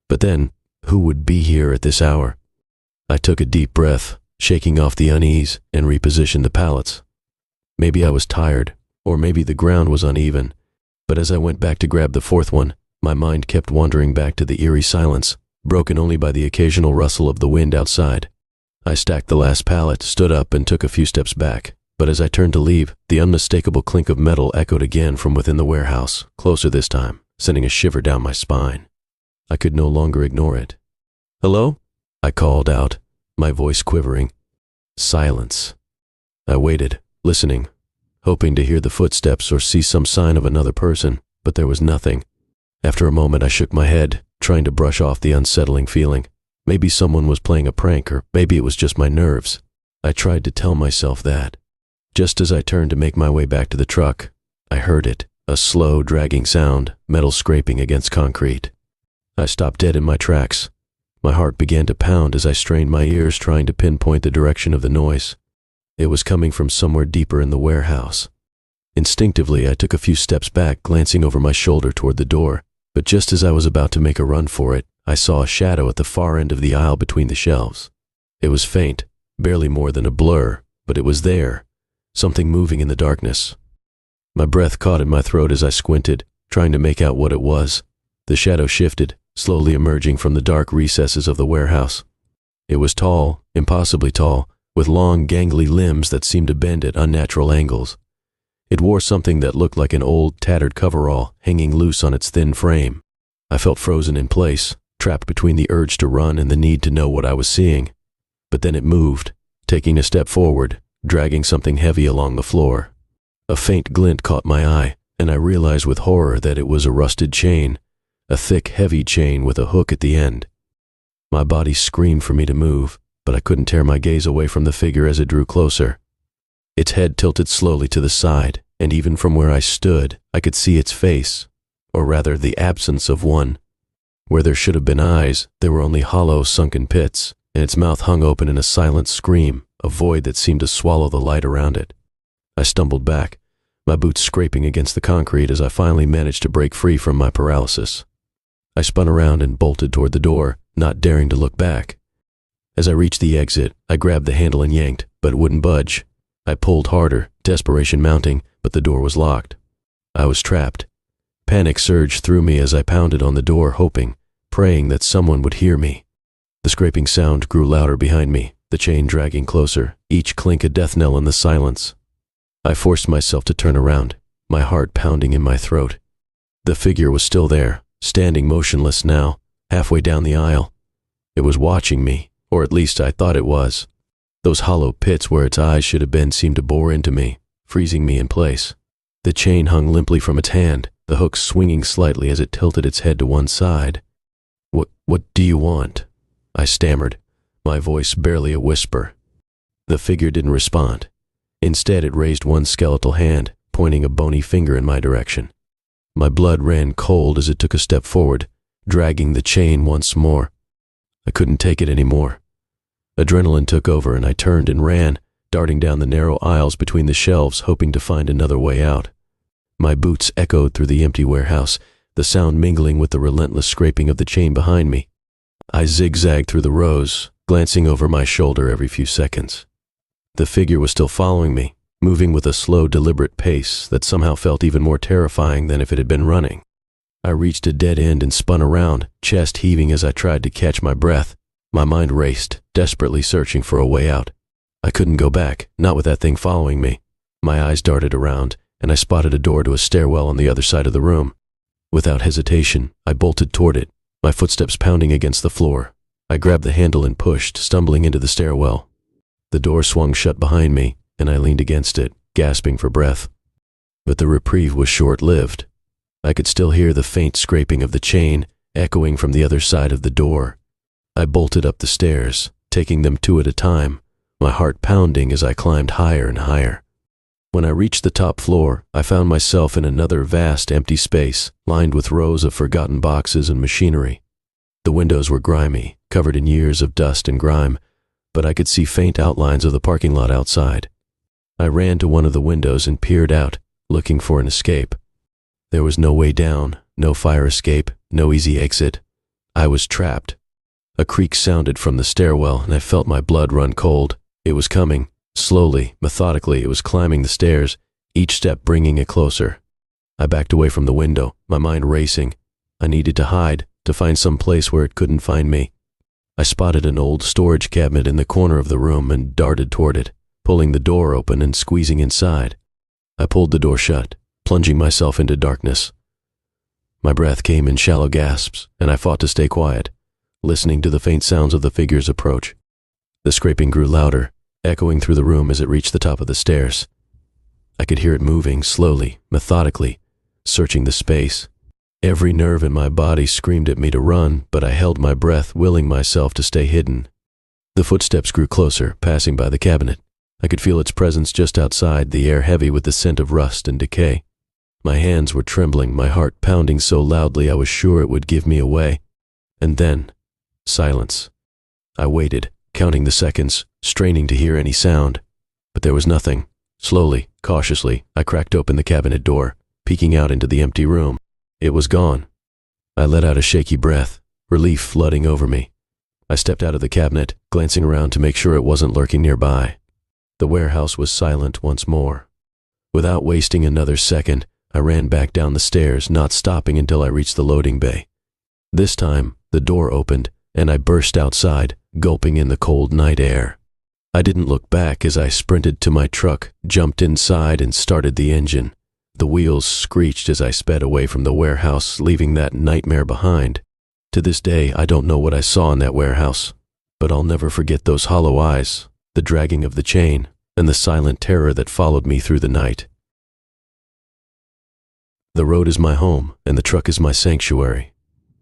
But then, who would be here at this hour? I took a deep breath, shaking off the unease, and repositioned the pallets. Maybe I was tired, or maybe the ground was uneven. But as I went back to grab the 4th one, my mind kept wandering back to the eerie silence, broken only by the occasional rustle of the wind outside. I stacked the last pallet, stood up, and took a few steps back. But as I turned to leave, the unmistakable clink of metal echoed again from within the warehouse, closer this time, sending a shiver down my spine. I could no longer ignore it. "Hello?" I called out, my voice quivering. Silence. I waited, listening, hoping to hear the footsteps or see some sign of another person, but there was nothing. After a moment, I shook my head, trying to brush off the unsettling feeling. Maybe someone was playing a prank, or maybe it was just my nerves. I tried to tell myself that. Just as I turned to make my way back to the truck, I heard it, a slow, dragging sound, metal scraping against concrete. I stopped dead in my tracks. My heart began to pound as I strained my ears, trying to pinpoint the direction of the noise. It was coming from somewhere deeper in the warehouse. Instinctively, I took a few steps back, glancing over my shoulder toward the door. But just as I was about to make a run for it, I saw a shadow at the far end of the aisle between the shelves. It was faint, barely more than a blur, but it was there, something moving in the darkness. My breath caught in my throat as I squinted, trying to make out what it was. The shadow shifted, slowly emerging from the dark recesses of the warehouse. It was tall, impossibly tall, with long, gangly limbs that seemed to bend at unnatural angles. It wore something that looked like an old, tattered coverall hanging loose on its thin frame. I felt frozen in place, trapped between the urge to run and the need to know what I was seeing. But then it moved, taking a step forward, dragging something heavy along the floor. A faint glint caught my eye, and I realized with horror that it was a rusted chain, a thick, heavy chain with a hook at the end. My body screamed for me to move, but I couldn't tear my gaze away from the figure as it drew closer. Its head tilted slowly to the side, and even from where I stood, I could see its face, or rather the absence of one. Where there should have been eyes, there were only hollow, sunken pits, and its mouth hung open in a silent scream, a void that seemed to swallow the light around it. I stumbled back, my boots scraping against the concrete as I finally managed to break free from my paralysis. I spun around and bolted toward the door, not daring to look back. As I reached the exit, I grabbed the handle and yanked, but it wouldn't budge. I pulled harder, desperation mounting, but the door was locked. I was trapped. Panic surged through me as I pounded on the door, hoping, praying that someone would hear me. The scraping sound grew louder behind me, the chain dragging closer, each clink a death knell in the silence. I forced myself to turn around, my heart pounding in my throat. The figure was still there, standing motionless now, halfway down the aisle. It was watching me, or at least I thought it was. Those hollow pits where its eyes should have been seemed to bore into me, freezing me in place. The chain hung limply from its hand, the hook swinging slightly as it tilted its head to one side. What do you want?" I stammered, my voice barely a whisper. The figure didn't respond. Instead, it raised one skeletal hand, pointing a bony finger in my direction. My blood ran cold as it took a step forward, dragging the chain once more. I couldn't take it anymore. Adrenaline took over and I turned and ran, darting down the narrow aisles between the shelves, hoping to find another way out. My boots echoed through the empty warehouse, the sound mingling with the relentless scraping of the chain behind me. I zigzagged through the rows, glancing over my shoulder every few seconds. The figure was still following me, moving with a slow, deliberate pace that somehow felt even more terrifying than if it had been running. I reached a dead end and spun around, chest heaving as I tried to catch my breath. My mind raced, desperately searching for a way out. I couldn't go back, not with that thing following me. My eyes darted around, and I spotted a door to a stairwell on the other side of the room. Without hesitation, I bolted toward it, my footsteps pounding against the floor. I grabbed the handle and pushed, stumbling into the stairwell. The door swung shut behind me, and I leaned against it, gasping for breath. But the reprieve was short-lived. I could still hear the faint scraping of the chain, echoing from the other side of the door. I bolted up the stairs, taking them two at a time, my heart pounding as I climbed higher and higher. When I reached the top floor, I found myself in another vast empty space, lined with rows of forgotten boxes and machinery. The windows were grimy, covered in years of dust and grime, but I could see faint outlines of the parking lot outside. I ran to one of the windows and peered out, looking for an escape. There was no way down, no fire escape, no easy exit. I was trapped. A creak sounded from the stairwell, and I felt my blood run cold. It was coming. Slowly, methodically, it was climbing the stairs, each step bringing it closer. I backed away from the window, my mind racing. I needed to hide, to find some place where it couldn't find me. I spotted an old storage cabinet in the corner of the room and darted toward it, pulling the door open and squeezing inside. I pulled the door shut, plunging myself into darkness. My breath came in shallow gasps, and I fought to stay quiet, listening to the faint sounds of the figure's approach. The scraping grew louder, echoing through the room as it reached the top of the stairs. I could hear it moving slowly, methodically, searching the space. Every nerve in my body screamed at me to run, but I held my breath, willing myself to stay hidden. The footsteps grew closer, passing by the cabinet. I could feel its presence just outside, the air heavy with the scent of rust and decay. My hands were trembling, my heart pounding so loudly I was sure it would give me away. And then, silence. I waited, counting the seconds, straining to hear any sound. But there was nothing. Slowly, cautiously, I cracked open the cabinet door, peeking out into the empty room. It was gone. I let out a shaky breath, relief flooding over me. I stepped out of the cabinet, glancing around to make sure it wasn't lurking nearby. The warehouse was silent once more. Without wasting another second, I ran back down the stairs, not stopping until I reached the loading bay. This time, the door opened, and I burst outside, gulping in the cold night air. I didn't look back as I sprinted to my truck, jumped inside, and started the engine. The wheels screeched as I sped away from the warehouse, leaving that nightmare behind. To this day, I don't know what I saw in that warehouse, but I'll never forget those hollow eyes, the dragging of the chain, and the silent terror that followed me through the night. The road is my home, and the truck is my sanctuary.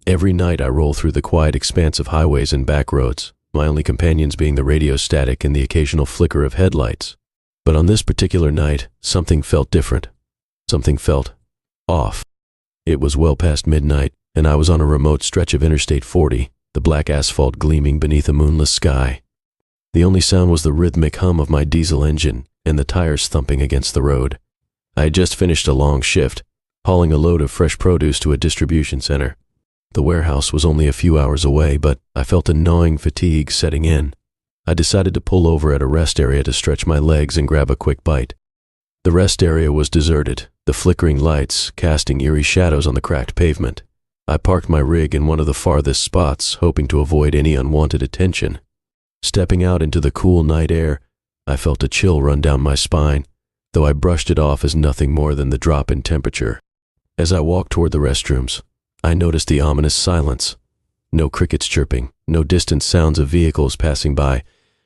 Every night I roll through the quiet expanse of highways and back roads, my only companions being the radio static and the occasional flicker of headlights. But on this particular night, something felt different. Something felt off. It was well past midnight, and I was on a remote stretch of Interstate 40, the black asphalt gleaming beneath a moonless sky. The only sound was the rhythmic hum of my diesel engine and the tires thumping against the road. I had just finished a long shift, hauling a load of fresh produce to a distribution center. The warehouse was only a few hours away, but I felt a gnawing fatigue setting in. I decided to pull over at a rest area to stretch my legs and grab a quick bite. The rest area was deserted, the flickering lights casting eerie shadows on the cracked pavement. I parked my rig in one of the farthest spots, hoping to avoid any unwanted attention. Stepping out into the cool night air, I felt a chill run down my spine, though I brushed it off as nothing more than the drop in temperature. As I walked toward the restrooms, I noticed the ominous silence. No crickets chirping, no distant sounds of vehicles passing by,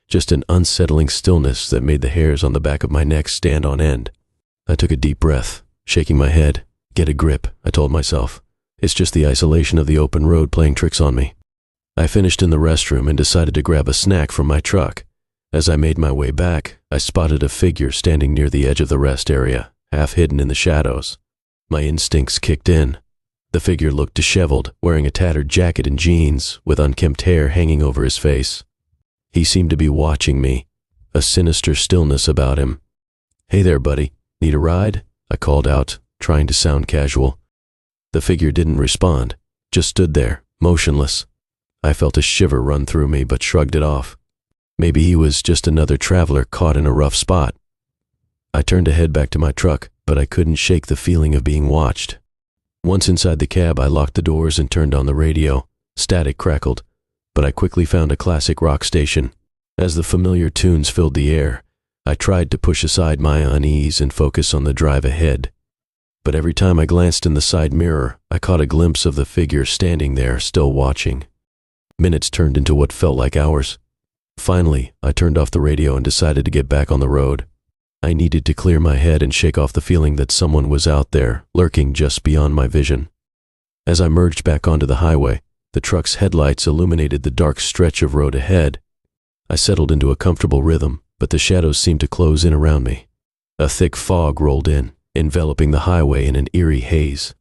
just an unsettling stillness that made the hairs on the back of my neck stand on end. I took a deep breath, shaking my head. Get a grip, I told myself. It's just the isolation of the open road playing tricks on me. I finished in the restroom and decided to grab a snack from my truck. As I made my way back, I spotted a figure standing near the edge of the rest area, half hidden in the shadows. My instincts kicked in. The figure looked disheveled, wearing a tattered jacket and jeans, with unkempt hair hanging over his face. He seemed to be watching me, a sinister stillness about him. "Hey there, buddy. Need a ride?" I called out, trying to sound casual. The figure didn't respond, just stood there, motionless. I felt a shiver run through me, but shrugged it off. Maybe he was just another traveler caught in a rough spot. I turned to head back to my truck, but I couldn't shake the feeling of being watched. Once inside the cab, I locked the doors and turned on the radio. Static crackled, but I quickly found a classic rock station. As the familiar tunes filled the air, I tried to push aside my unease and focus on the drive ahead. But every time I glanced in the side mirror, I caught a glimpse of the figure standing there, still watching. Minutes turned into what felt like hours. Finally, I turned off the radio and decided to get back on the road. I needed to clear my head and shake off the feeling that someone was out there, lurking just beyond my vision. As I merged back onto the highway, the truck's headlights illuminated the dark stretch of road ahead. I settled into a comfortable rhythm, but the shadows seemed to close in around me. A thick fog rolled in, enveloping the highway in an eerie haze.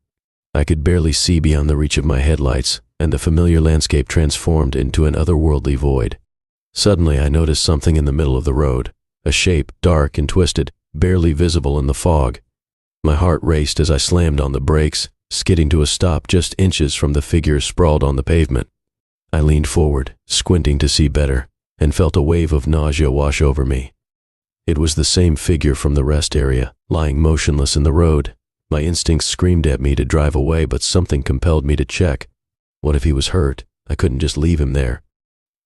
I could barely see beyond the reach of my headlights, and the familiar landscape transformed into an otherworldly void. Suddenly, I noticed something in the middle of the road, a shape dark and twisted, barely visible in the fog. My heart raced as I slammed on the brakes, skidding to a stop just inches from the figure sprawled on the pavement. I leaned forward, squinting to see better, and felt a wave of nausea wash over me. It was the same figure from the rest area, lying motionless in the road. My instincts screamed at me to drive away, but something compelled me to check. What if he was hurt? I couldn't just leave him there.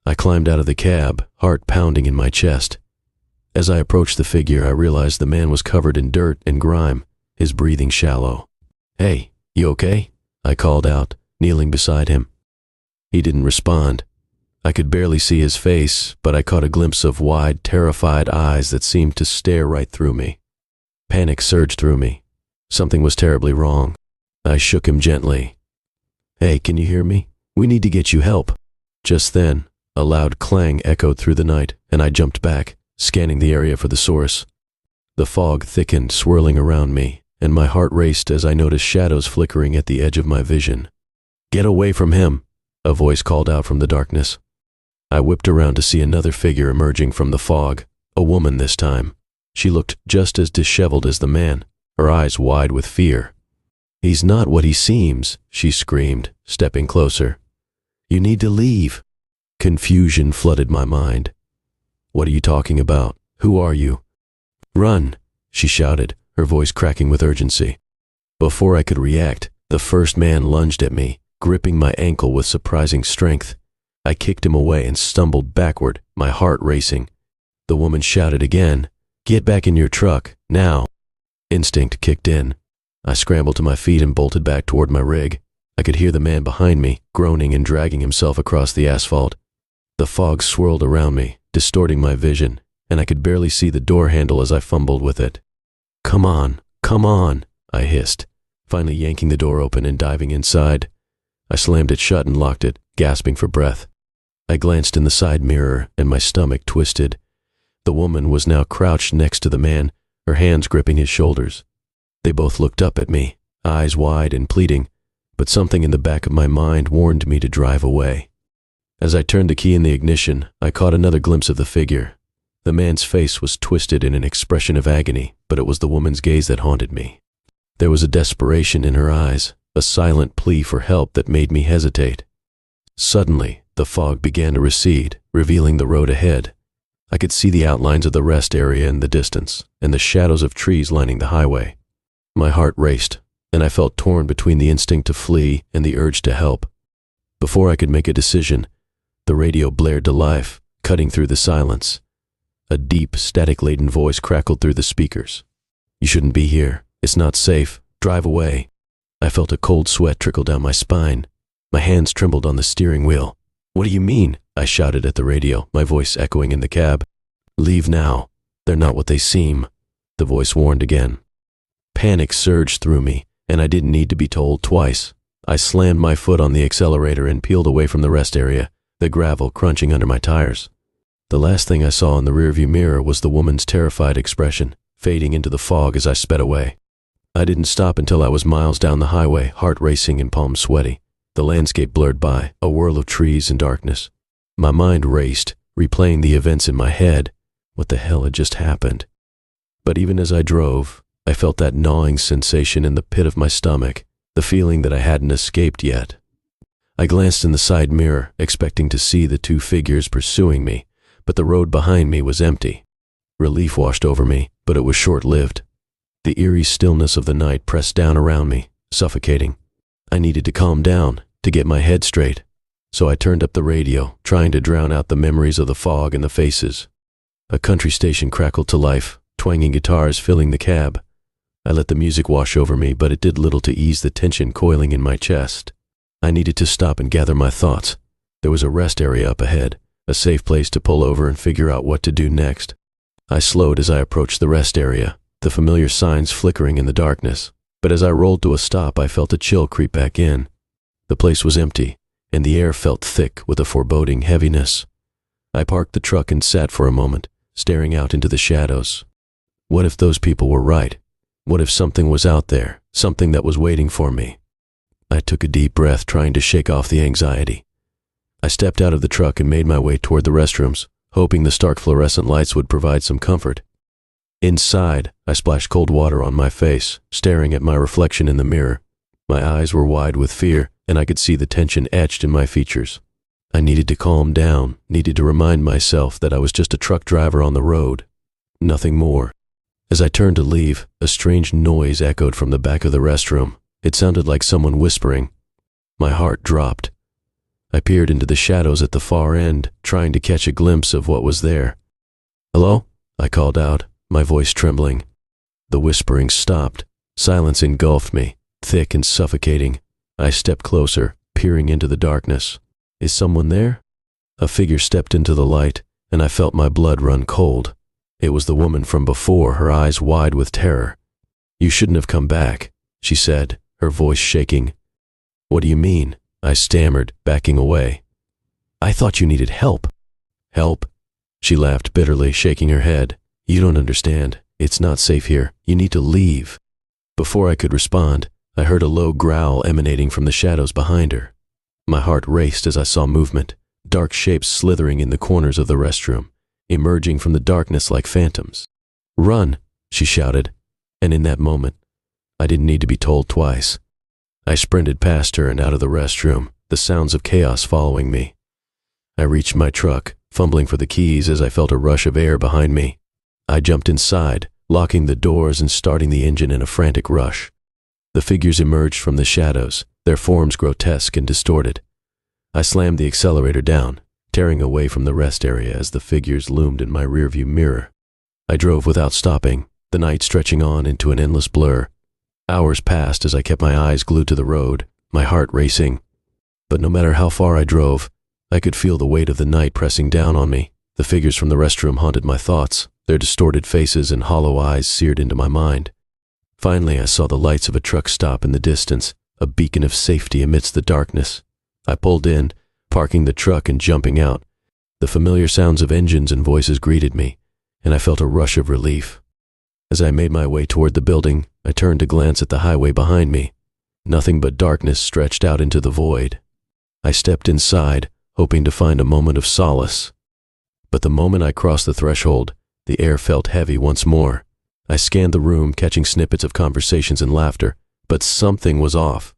I climbed out of the cab, heart pounding in my chest. As I approached the figure, I realized the man was covered in dirt and grime, his breathing shallow. "Hey, you okay?" I called out, kneeling beside him. He didn't respond. I could barely see his face, but I caught a glimpse of wide, terrified eyes that seemed to stare right through me. Panic surged through me. Something was terribly wrong. I shook him gently. "Hey, can you hear me? We need to get you help." Just then, a loud clang echoed through the night, and I jumped back, scanning the area for the source. The fog thickened, swirling around me, and my heart raced as I noticed shadows flickering at the edge of my vision. "Get away from him," a voice called out from the darkness. I whipped around to see another figure emerging from the fog, a woman this time. She looked just as disheveled as the man, her eyes wide with fear. "He's not what he seems," she screamed, stepping closer. "You need to leave." Confusion flooded my mind. "What are you talking about? Who are you?" "Run," she shouted, her voice cracking with urgency. Before I could react, the first man lunged at me, gripping my ankle with surprising strength. I kicked him away and stumbled backward, my heart racing. The woman shouted again, "Get back in your truck, now." Instinct kicked in. I scrambled to my feet and bolted back toward my rig. I could hear the man behind me, groaning and dragging himself across the asphalt. The fog swirled around me, distorting my vision, and I could barely see the door handle as I fumbled with it. Come on, I hissed, finally yanking the door open and diving inside. I slammed it shut and locked it, gasping for breath. I glanced in the side mirror, and my stomach twisted. The woman was now crouched next to the man, her hands gripping his shoulders. They both looked up at me, eyes wide and pleading, but something in the back of my mind warned me to drive away. As I turned the key in the ignition, I caught another glimpse of the figure. The man's face was twisted in an expression of agony, but it was the woman's gaze that haunted me. There was a desperation in her eyes, a silent plea for help that made me hesitate. Suddenly, the fog began to recede, revealing the road ahead. I could see the outlines of the rest area in the distance, and the shadows of trees lining the highway. My heart raced, and I felt torn between the instinct to flee and the urge to help. Before I could make a decision, the radio blared to life, cutting through the silence. A deep, static-laden voice crackled through the speakers. "You shouldn't be here. It's not safe. Drive away." I felt a cold sweat trickle down my spine. My hands trembled on the steering wheel. "What do you mean?" I shouted at the radio, my voice echoing in the cab. "Leave now. They're not what they seem," the voice warned again. Panic surged through me, and I didn't need to be told twice. I slammed my foot on the accelerator and peeled away from the rest area, the gravel crunching under my tires. The last thing I saw in the rearview mirror was the woman's terrified expression, fading into the fog as I sped away. I didn't stop until I was miles down the highway, heart racing and palms sweaty. The landscape blurred by, a whirl of trees and darkness. My mind raced, replaying the events in my head. What the hell had just happened? But even as I drove, I felt that gnawing sensation in the pit of my stomach, the feeling that I hadn't escaped yet. I glanced in the side mirror, expecting to see the two figures pursuing me, but the road behind me was empty. Relief washed over me, but it was short-lived. The eerie stillness of the night pressed down around me, suffocating. I needed to calm down, to get my head straight, so I turned up the radio, trying to drown out the memories of the fog and the faces. A country station crackled to life, twanging guitars filling the cab. I let the music wash over me, but it did little to ease the tension coiling in my chest. I needed to stop and gather my thoughts. There was a rest area up ahead, a safe place to pull over and figure out what to do next. I slowed as I approached the rest area, the familiar signs flickering in the darkness. But as I rolled to a stop, I felt a chill creep back in. The place was empty, and the air felt thick with a foreboding heaviness. I parked the truck and sat for a moment, staring out into the shadows. What if those people were right? What if something was out there, something that was waiting for me? I took a deep breath, trying to shake off the anxiety. I stepped out of the truck and made my way toward the restrooms, hoping the stark fluorescent lights would provide some comfort. Inside, I splashed cold water on my face, staring at my reflection in the mirror. My eyes were wide with fear, and I could see the tension etched in my features. I needed to calm down, needed to remind myself that I was just a truck driver on the road. Nothing more. As I turned to leave, a strange noise echoed from the back of the restroom. It sounded like someone whispering. My heart dropped. I peered into the shadows at the far end, trying to catch a glimpse of what was there. "Hello?" I called out, my voice trembling. The whispering stopped. Silence engulfed me, thick and suffocating. I stepped closer, peering into the darkness. "Is someone there?" A figure stepped into the light, and I felt my blood run cold. It was the woman from before, her eyes wide with terror. "You shouldn't have come back," she said, her voice shaking. "What do you mean?" I stammered, backing away. "I thought you needed help." "Help?" She laughed bitterly, shaking her head. "You don't understand. It's not safe here. You need to leave." Before I could respond, I heard a low growl emanating from the shadows behind her. My heart raced as I saw movement, dark shapes slithering in the corners of the restroom, emerging from the darkness like phantoms. "Run!" she shouted, and in that moment, I didn't need to be told twice. I sprinted past her and out of the restroom, the sounds of chaos following me. I reached my truck, fumbling for the keys as I felt a rush of air behind me. I jumped inside, locking the doors and starting the engine in a frantic rush. The figures emerged from the shadows, their forms grotesque and distorted. I slammed the accelerator down, tearing away from the rest area as the figures loomed in my rearview mirror. I drove without stopping, the night stretching on into an endless blur. Hours passed as I kept my eyes glued to the road, my heart racing. But no matter how far I drove, I could feel the weight of the night pressing down on me. The figures from the restroom haunted my thoughts, their distorted faces and hollow eyes seared into my mind. Finally, I saw the lights of a truck stop in the distance, a beacon of safety amidst the darkness. I pulled in, parking the truck and jumping out. The familiar sounds of engines and voices greeted me, and I felt a rush of relief. As I made my way toward the building, I turned to glance at the highway behind me. Nothing but darkness stretched out into the void. I stepped inside, hoping to find a moment of solace. But the moment I crossed the threshold, the air felt heavy once more. I scanned the room, catching snippets of conversations and laughter, but something was off.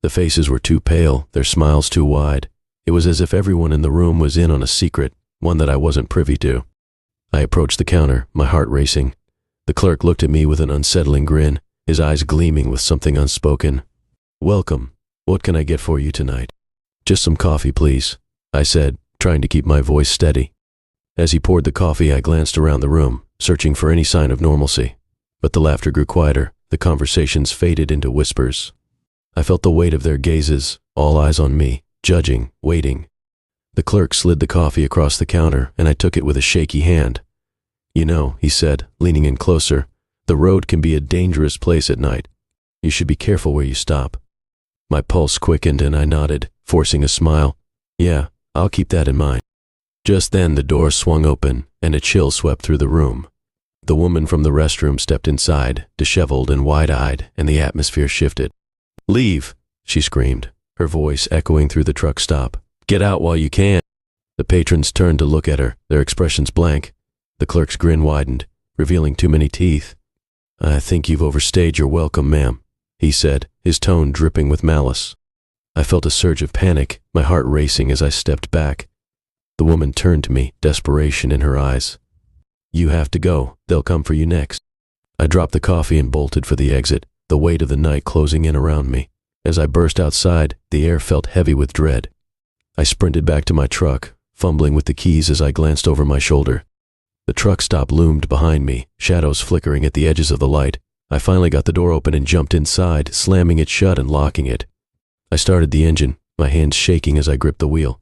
The faces were too pale, their smiles too wide. It was as if everyone in the room was in on a secret, one that I wasn't privy to. I approached the counter, my heart racing. The clerk looked at me with an unsettling grin, his eyes gleaming with something unspoken. "Welcome. What can I get for you tonight?" "Just some coffee, please," I said, trying to keep my voice steady. As he poured the coffee, I glanced around the room, searching for any sign of normalcy. But the laughter grew quieter, the conversations faded into whispers. I felt the weight of their gazes, all eyes on me, judging, waiting. The clerk slid the coffee across the counter, and I took it with a shaky hand. "You know," he said, leaning in closer, "the road can be a dangerous place at night. You should be careful where you stop." My pulse quickened and I nodded, forcing a smile. "Yeah, I'll keep that in mind." Just then the door swung open and a chill swept through the room. The woman from the restroom stepped inside, disheveled and wide-eyed, and the atmosphere shifted. "Leave," she screamed, her voice echoing through the truck stop. "Get out while you can." The patrons turned to look at her, their expressions blank. The clerk's grin widened, revealing too many teeth. "I think you've overstayed your welcome, ma'am," he said, his tone dripping with malice. I felt a surge of panic, my heart racing as I stepped back. The woman turned to me, desperation in her eyes. "You have to go. They'll come for you next." I dropped the coffee and bolted for the exit, the weight of the night closing in around me. As I burst outside, the air felt heavy with dread. I sprinted back to my truck, fumbling with the keys as I glanced over my shoulder. The truck stop loomed behind me, shadows flickering at the edges of the light. I finally got the door open and jumped inside, slamming it shut and locking it. I started the engine, my hands shaking as I gripped the wheel.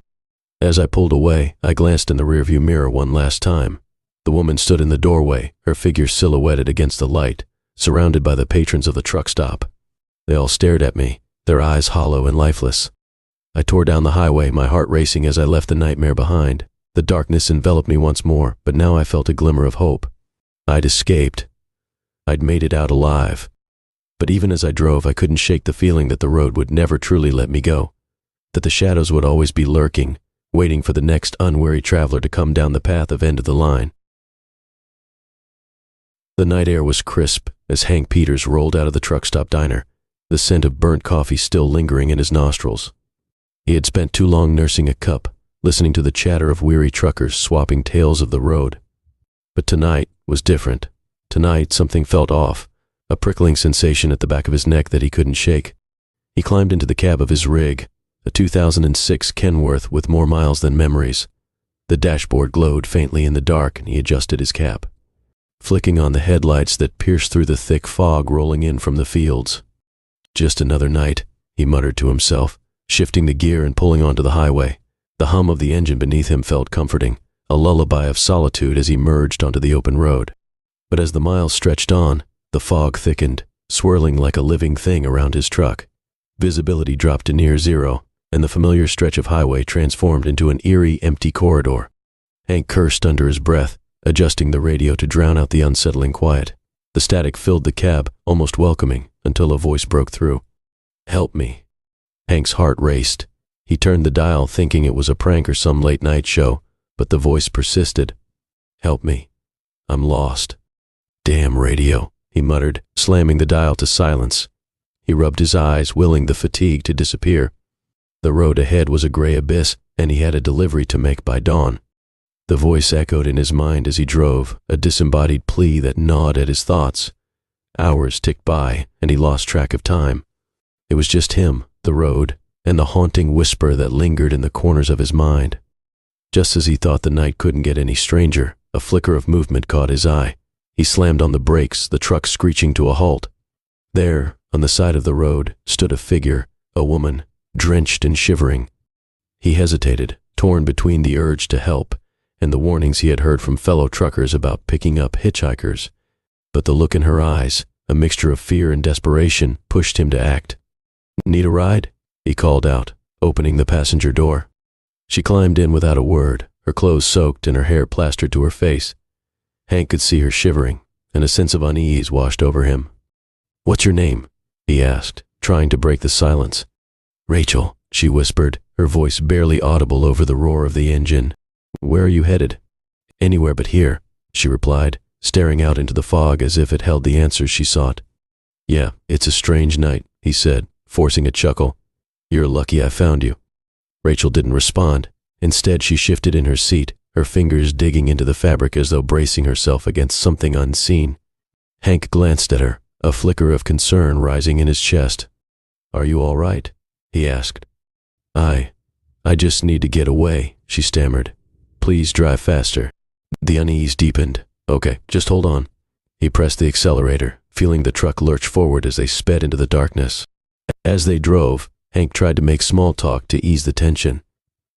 As I pulled away, I glanced in the rearview mirror one last time. The woman stood in the doorway, her figure silhouetted against the light, surrounded by the patrons of the truck stop. They all stared at me, their eyes hollow and lifeless. I tore down the highway, my heart racing as I left the nightmare behind. The darkness enveloped me once more, but now I felt a glimmer of hope. I'd escaped. I'd made it out alive. But even as I drove, I couldn't shake the feeling that the road would never truly let me go, that the shadows would always be lurking, waiting for the next unwary traveler to come down the path of end of the line. The night air was crisp as Hank Peters rolled out of the truck stop diner, the scent of burnt coffee still lingering in his nostrils. He had spent too long nursing a cup, listening to the chatter of weary truckers swapping tales of the road. But tonight was different. Tonight something felt off, a prickling sensation at the back of his neck that he couldn't shake. He climbed into the cab of his rig, a 2006 Kenworth with more miles than memories. The dashboard glowed faintly in the dark and he adjusted his cap, flicking on the headlights that pierced through the thick fog rolling in from the fields. "Just another night," he muttered to himself, shifting the gear and pulling onto the highway. The hum of the engine beneath him felt comforting, a lullaby of solitude as he merged onto the open road. But as the miles stretched on, the fog thickened, swirling like a living thing around his truck. Visibility dropped to near zero, and the familiar stretch of highway transformed into an eerie, empty corridor. Hank cursed under his breath, adjusting the radio to drown out the unsettling quiet. The static filled the cab, almost welcoming, until a voice broke through. "Help me." Hank's heart raced. He turned the dial thinking it was a prank or some late-night show, but the voice persisted. "Help me. I'm lost." "Damn radio," he muttered, slamming the dial to silence. He rubbed his eyes, willing the fatigue to disappear. The road ahead was a gray abyss, and he had a delivery to make by dawn. The voice echoed in his mind as he drove, a disembodied plea that gnawed at his thoughts. Hours ticked by, and he lost track of time. It was just him, the road, and the haunting whisper that lingered in the corners of his mind. Just as he thought the night couldn't get any stranger, a flicker of movement caught his eye. He slammed on the brakes, the truck screeching to a halt. There, on the side of the road, stood a figure, a woman, drenched and shivering. He hesitated, torn between the urge to help and the warnings he had heard from fellow truckers about picking up hitchhikers. But the look in her eyes, a mixture of fear and desperation, pushed him to act. "Need a ride?" he called out, opening the passenger door. She climbed in without a word, her clothes soaked and her hair plastered to her face. Hank could see her shivering, and a sense of unease washed over him. "What's your name?" he asked, trying to break the silence. "Rachel," she whispered, her voice barely audible over the roar of the engine. "Where are you headed?" "Anywhere but here," she replied, staring out into the fog as if it held the answers she sought. "Yeah, it's a strange night," he said, forcing a chuckle. "You're lucky I found you." Rachel didn't respond. Instead, she shifted in her seat, her fingers digging into the fabric as though bracing herself against something unseen. Hank glanced at her, a flicker of concern rising in his chest. "Are you all right?" he asked. I just need to get away," she stammered. "Please drive faster." The unease deepened. "Okay, just hold on." He pressed the accelerator, feeling the truck lurch forward as they sped into the darkness. As they drove, Hank tried to make small talk to ease the tension.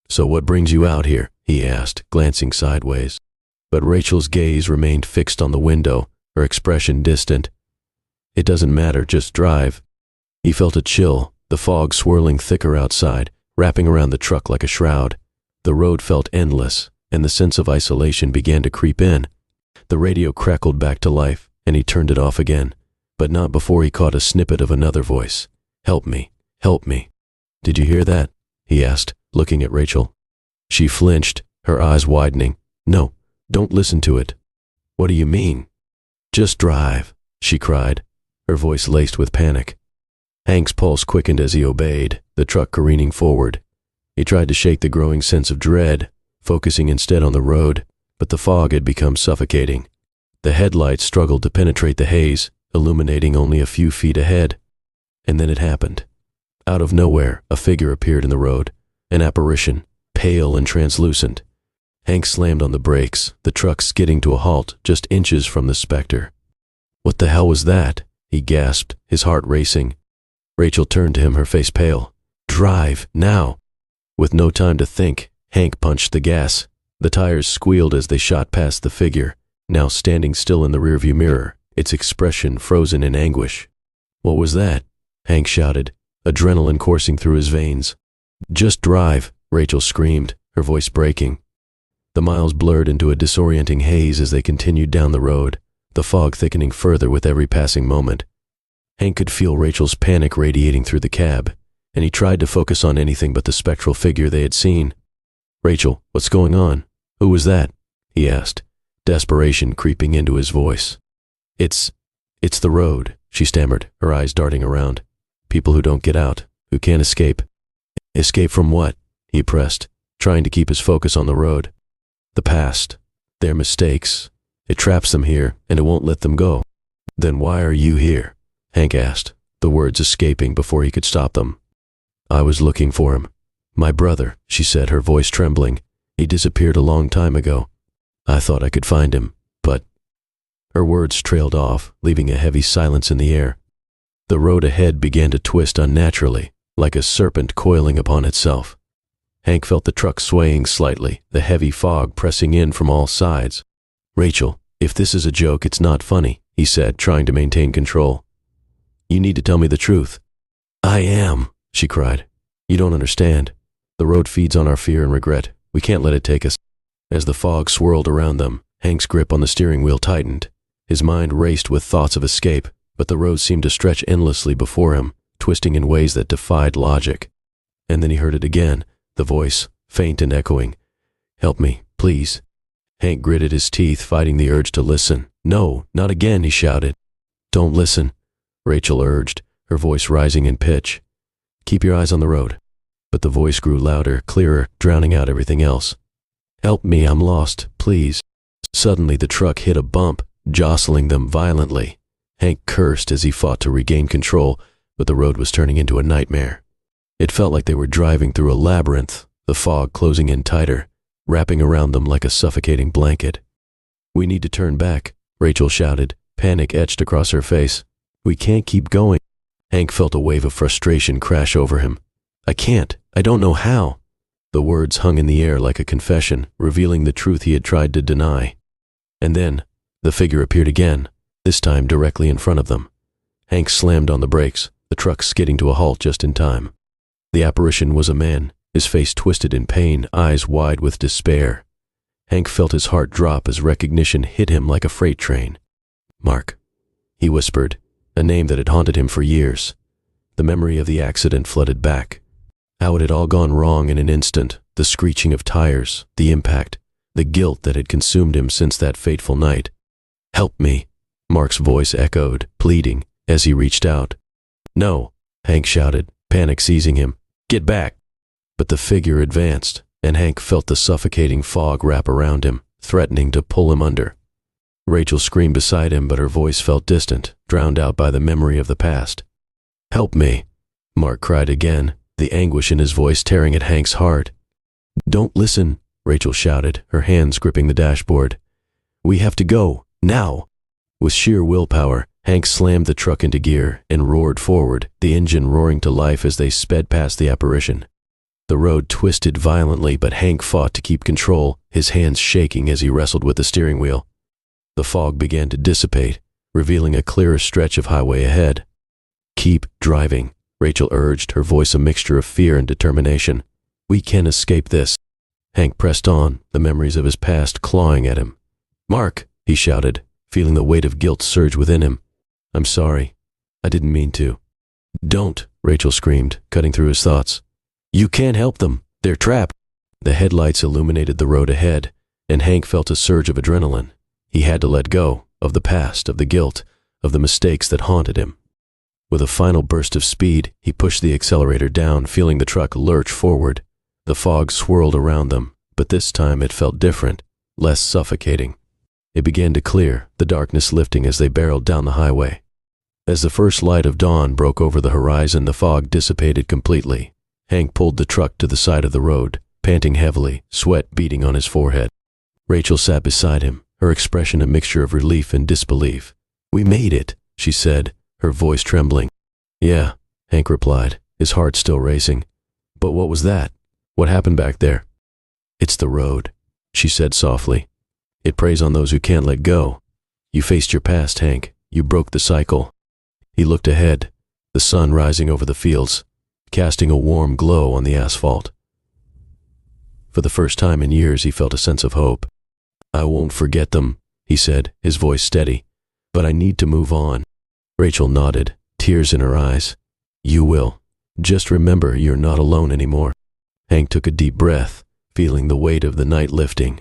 "So what brings you out here?" he asked, glancing sideways. But Rachel's gaze remained fixed on the window, her expression distant. "It doesn't matter, just drive." He felt a chill, the fog swirling thicker outside, wrapping around the truck like a shroud. The road felt endless, and the sense of isolation began to creep in. The radio crackled back to life, and he turned it off again, but not before he caught a snippet of another voice. "Help me, help me." "Did you hear that?" he asked, looking at Rachel. She flinched, her eyes widening. "No, don't listen to it." "What do you mean?" "Just drive," she cried, her voice laced with panic. Hank's pulse quickened as he obeyed, the truck careening forward. He tried to shake the growing sense of dread, focusing instead on the road, but the fog had become suffocating. The headlights struggled to penetrate the haze, illuminating only a few feet ahead. And then it happened. Out of nowhere, a figure appeared in the road, an apparition, pale and translucent. Hank slammed on the brakes, the truck skidding to a halt just inches from the specter. "What the hell was that?" he gasped, his heart racing. Rachel turned to him, her face pale. "Drive, now!" With no time to think, Hank punched the gas. The tires squealed as they shot past the figure, now standing still in the rearview mirror, its expression frozen in anguish. "What was that?" Hank shouted, adrenaline coursing through his veins. "Just drive," Rachel screamed, her voice breaking. The miles blurred into a disorienting haze as they continued down the road, the fog thickening further with every passing moment. Hank could feel Rachel's panic radiating through the cab, and he tried to focus on anything but the spectral figure they had seen. "Rachel, what's going on? Who was that?" he asked, desperation creeping into his voice. It's the road," she stammered, her eyes darting around. "People who don't get out, who can't escape." "Escape from what?" he pressed, trying to keep his focus on the road. "The past. Their mistakes. It traps them here, and it won't let them go." "Then why are you here?" Hank asked, the words escaping before he could stop them. "I was looking for him. My brother," she said, her voice trembling. "He disappeared a long time ago. I thought I could find him, but—" Her words trailed off, leaving a heavy silence in the air. The road ahead began to twist unnaturally, like a serpent coiling upon itself. Hank felt the truck swaying slightly, the heavy fog pressing in from all sides. "Rachel, if this is a joke, it's not funny," he said, trying to maintain control. "You need to tell me the truth." "I am," she cried. "You don't understand. The road feeds on our fear and regret. We can't let it take us." As the fog swirled around them, Hank's grip on the steering wheel tightened. His mind raced with thoughts of escape, but the road seemed to stretch endlessly before him, twisting in ways that defied logic. And then he heard it again, the voice, faint and echoing. "Help me, please." Hank gritted his teeth, fighting the urge to listen. "No, not again," he shouted. "Don't listen," Rachel urged, her voice rising in pitch. "Keep your eyes on the road." But the voice grew louder, clearer, drowning out everything else. "Help me, I'm lost, please." Suddenly the truck hit a bump, jostling them violently. Hank cursed as he fought to regain control, but the road was turning into a nightmare. It felt like they were driving through a labyrinth, the fog closing in tighter. wrapping around them like a suffocating blanket. "We need to turn back," Rachel shouted, panic etched across her face. "We can't keep going." Hank felt a wave of frustration crash over him. "I can't. I don't know how." The words hung in the air like a confession, revealing the truth he had tried to deny. And then, the figure appeared again, this time directly in front of them. Hank slammed on the brakes, the truck skidding to a halt just in time. The apparition was a man, his face twisted in pain, eyes wide with despair. Hank felt his heart drop as recognition hit him like a freight train. "Mark," he whispered, a name that had haunted him for years. The memory of the accident flooded back. How it had all gone wrong in an instant, the screeching of tires, the impact, the guilt that had consumed him since that fateful night. "Help me," Mark's voice echoed, pleading, as he reached out. "No," Hank shouted, panic seizing him. "Get back." But the figure advanced, and Hank felt the suffocating fog wrap around him, threatening to pull him under. Rachel screamed beside him, but her voice felt distant, drowned out by the memory of the past. "Help me," Mark cried again, the anguish in his voice tearing at Hank's heart. "Don't listen," Rachel shouted, her hands gripping the dashboard. "We have to go, now." With sheer willpower, Hank slammed the truck into gear and roared forward, the engine roaring to life as they sped past the apparition. The road twisted violently, but Hank fought to keep control, his hands shaking as he wrestled with the steering wheel. The fog began to dissipate, revealing a clearer stretch of highway ahead. "Keep driving," Rachel urged, her voice a mixture of fear and determination. "We can escape this." Hank pressed on, the memories of his past clawing at him. "Mark," he shouted, feeling the weight of guilt surge within him. "I'm sorry. I didn't mean to." "Don't," Rachel screamed, cutting through his thoughts. "You can't help them. They're trapped." The headlights illuminated the road ahead, and Hank felt a surge of adrenaline. He had to let go of the past, of the guilt, of the mistakes that haunted him. With a final burst of speed, he pushed the accelerator down, feeling the truck lurch forward. The fog swirled around them, but this time it felt different, less suffocating. It began to clear, the darkness lifting as they barreled down the highway. As the first light of dawn broke over the horizon, the fog dissipated completely. Hank pulled the truck to the side of the road, panting heavily, sweat beading on his forehead. Rachel sat beside him, her expression a mixture of relief and disbelief. "We made it," she said, her voice trembling. "Yeah," Hank replied, his heart still racing. "But what was that? What happened back there?" "It's the road," she said softly. "It preys on those who can't let go. You faced your past, Hank. You broke the cycle." He looked ahead, the sun rising over the fields, casting a warm glow on the asphalt. For the first time in years, he felt a sense of hope. "I won't forget them," he said, his voice steady. "But I need to move on." Rachel nodded, tears in her eyes. "You will. Just remember you're not alone anymore." Hank took a deep breath, feeling the weight of the night lifting,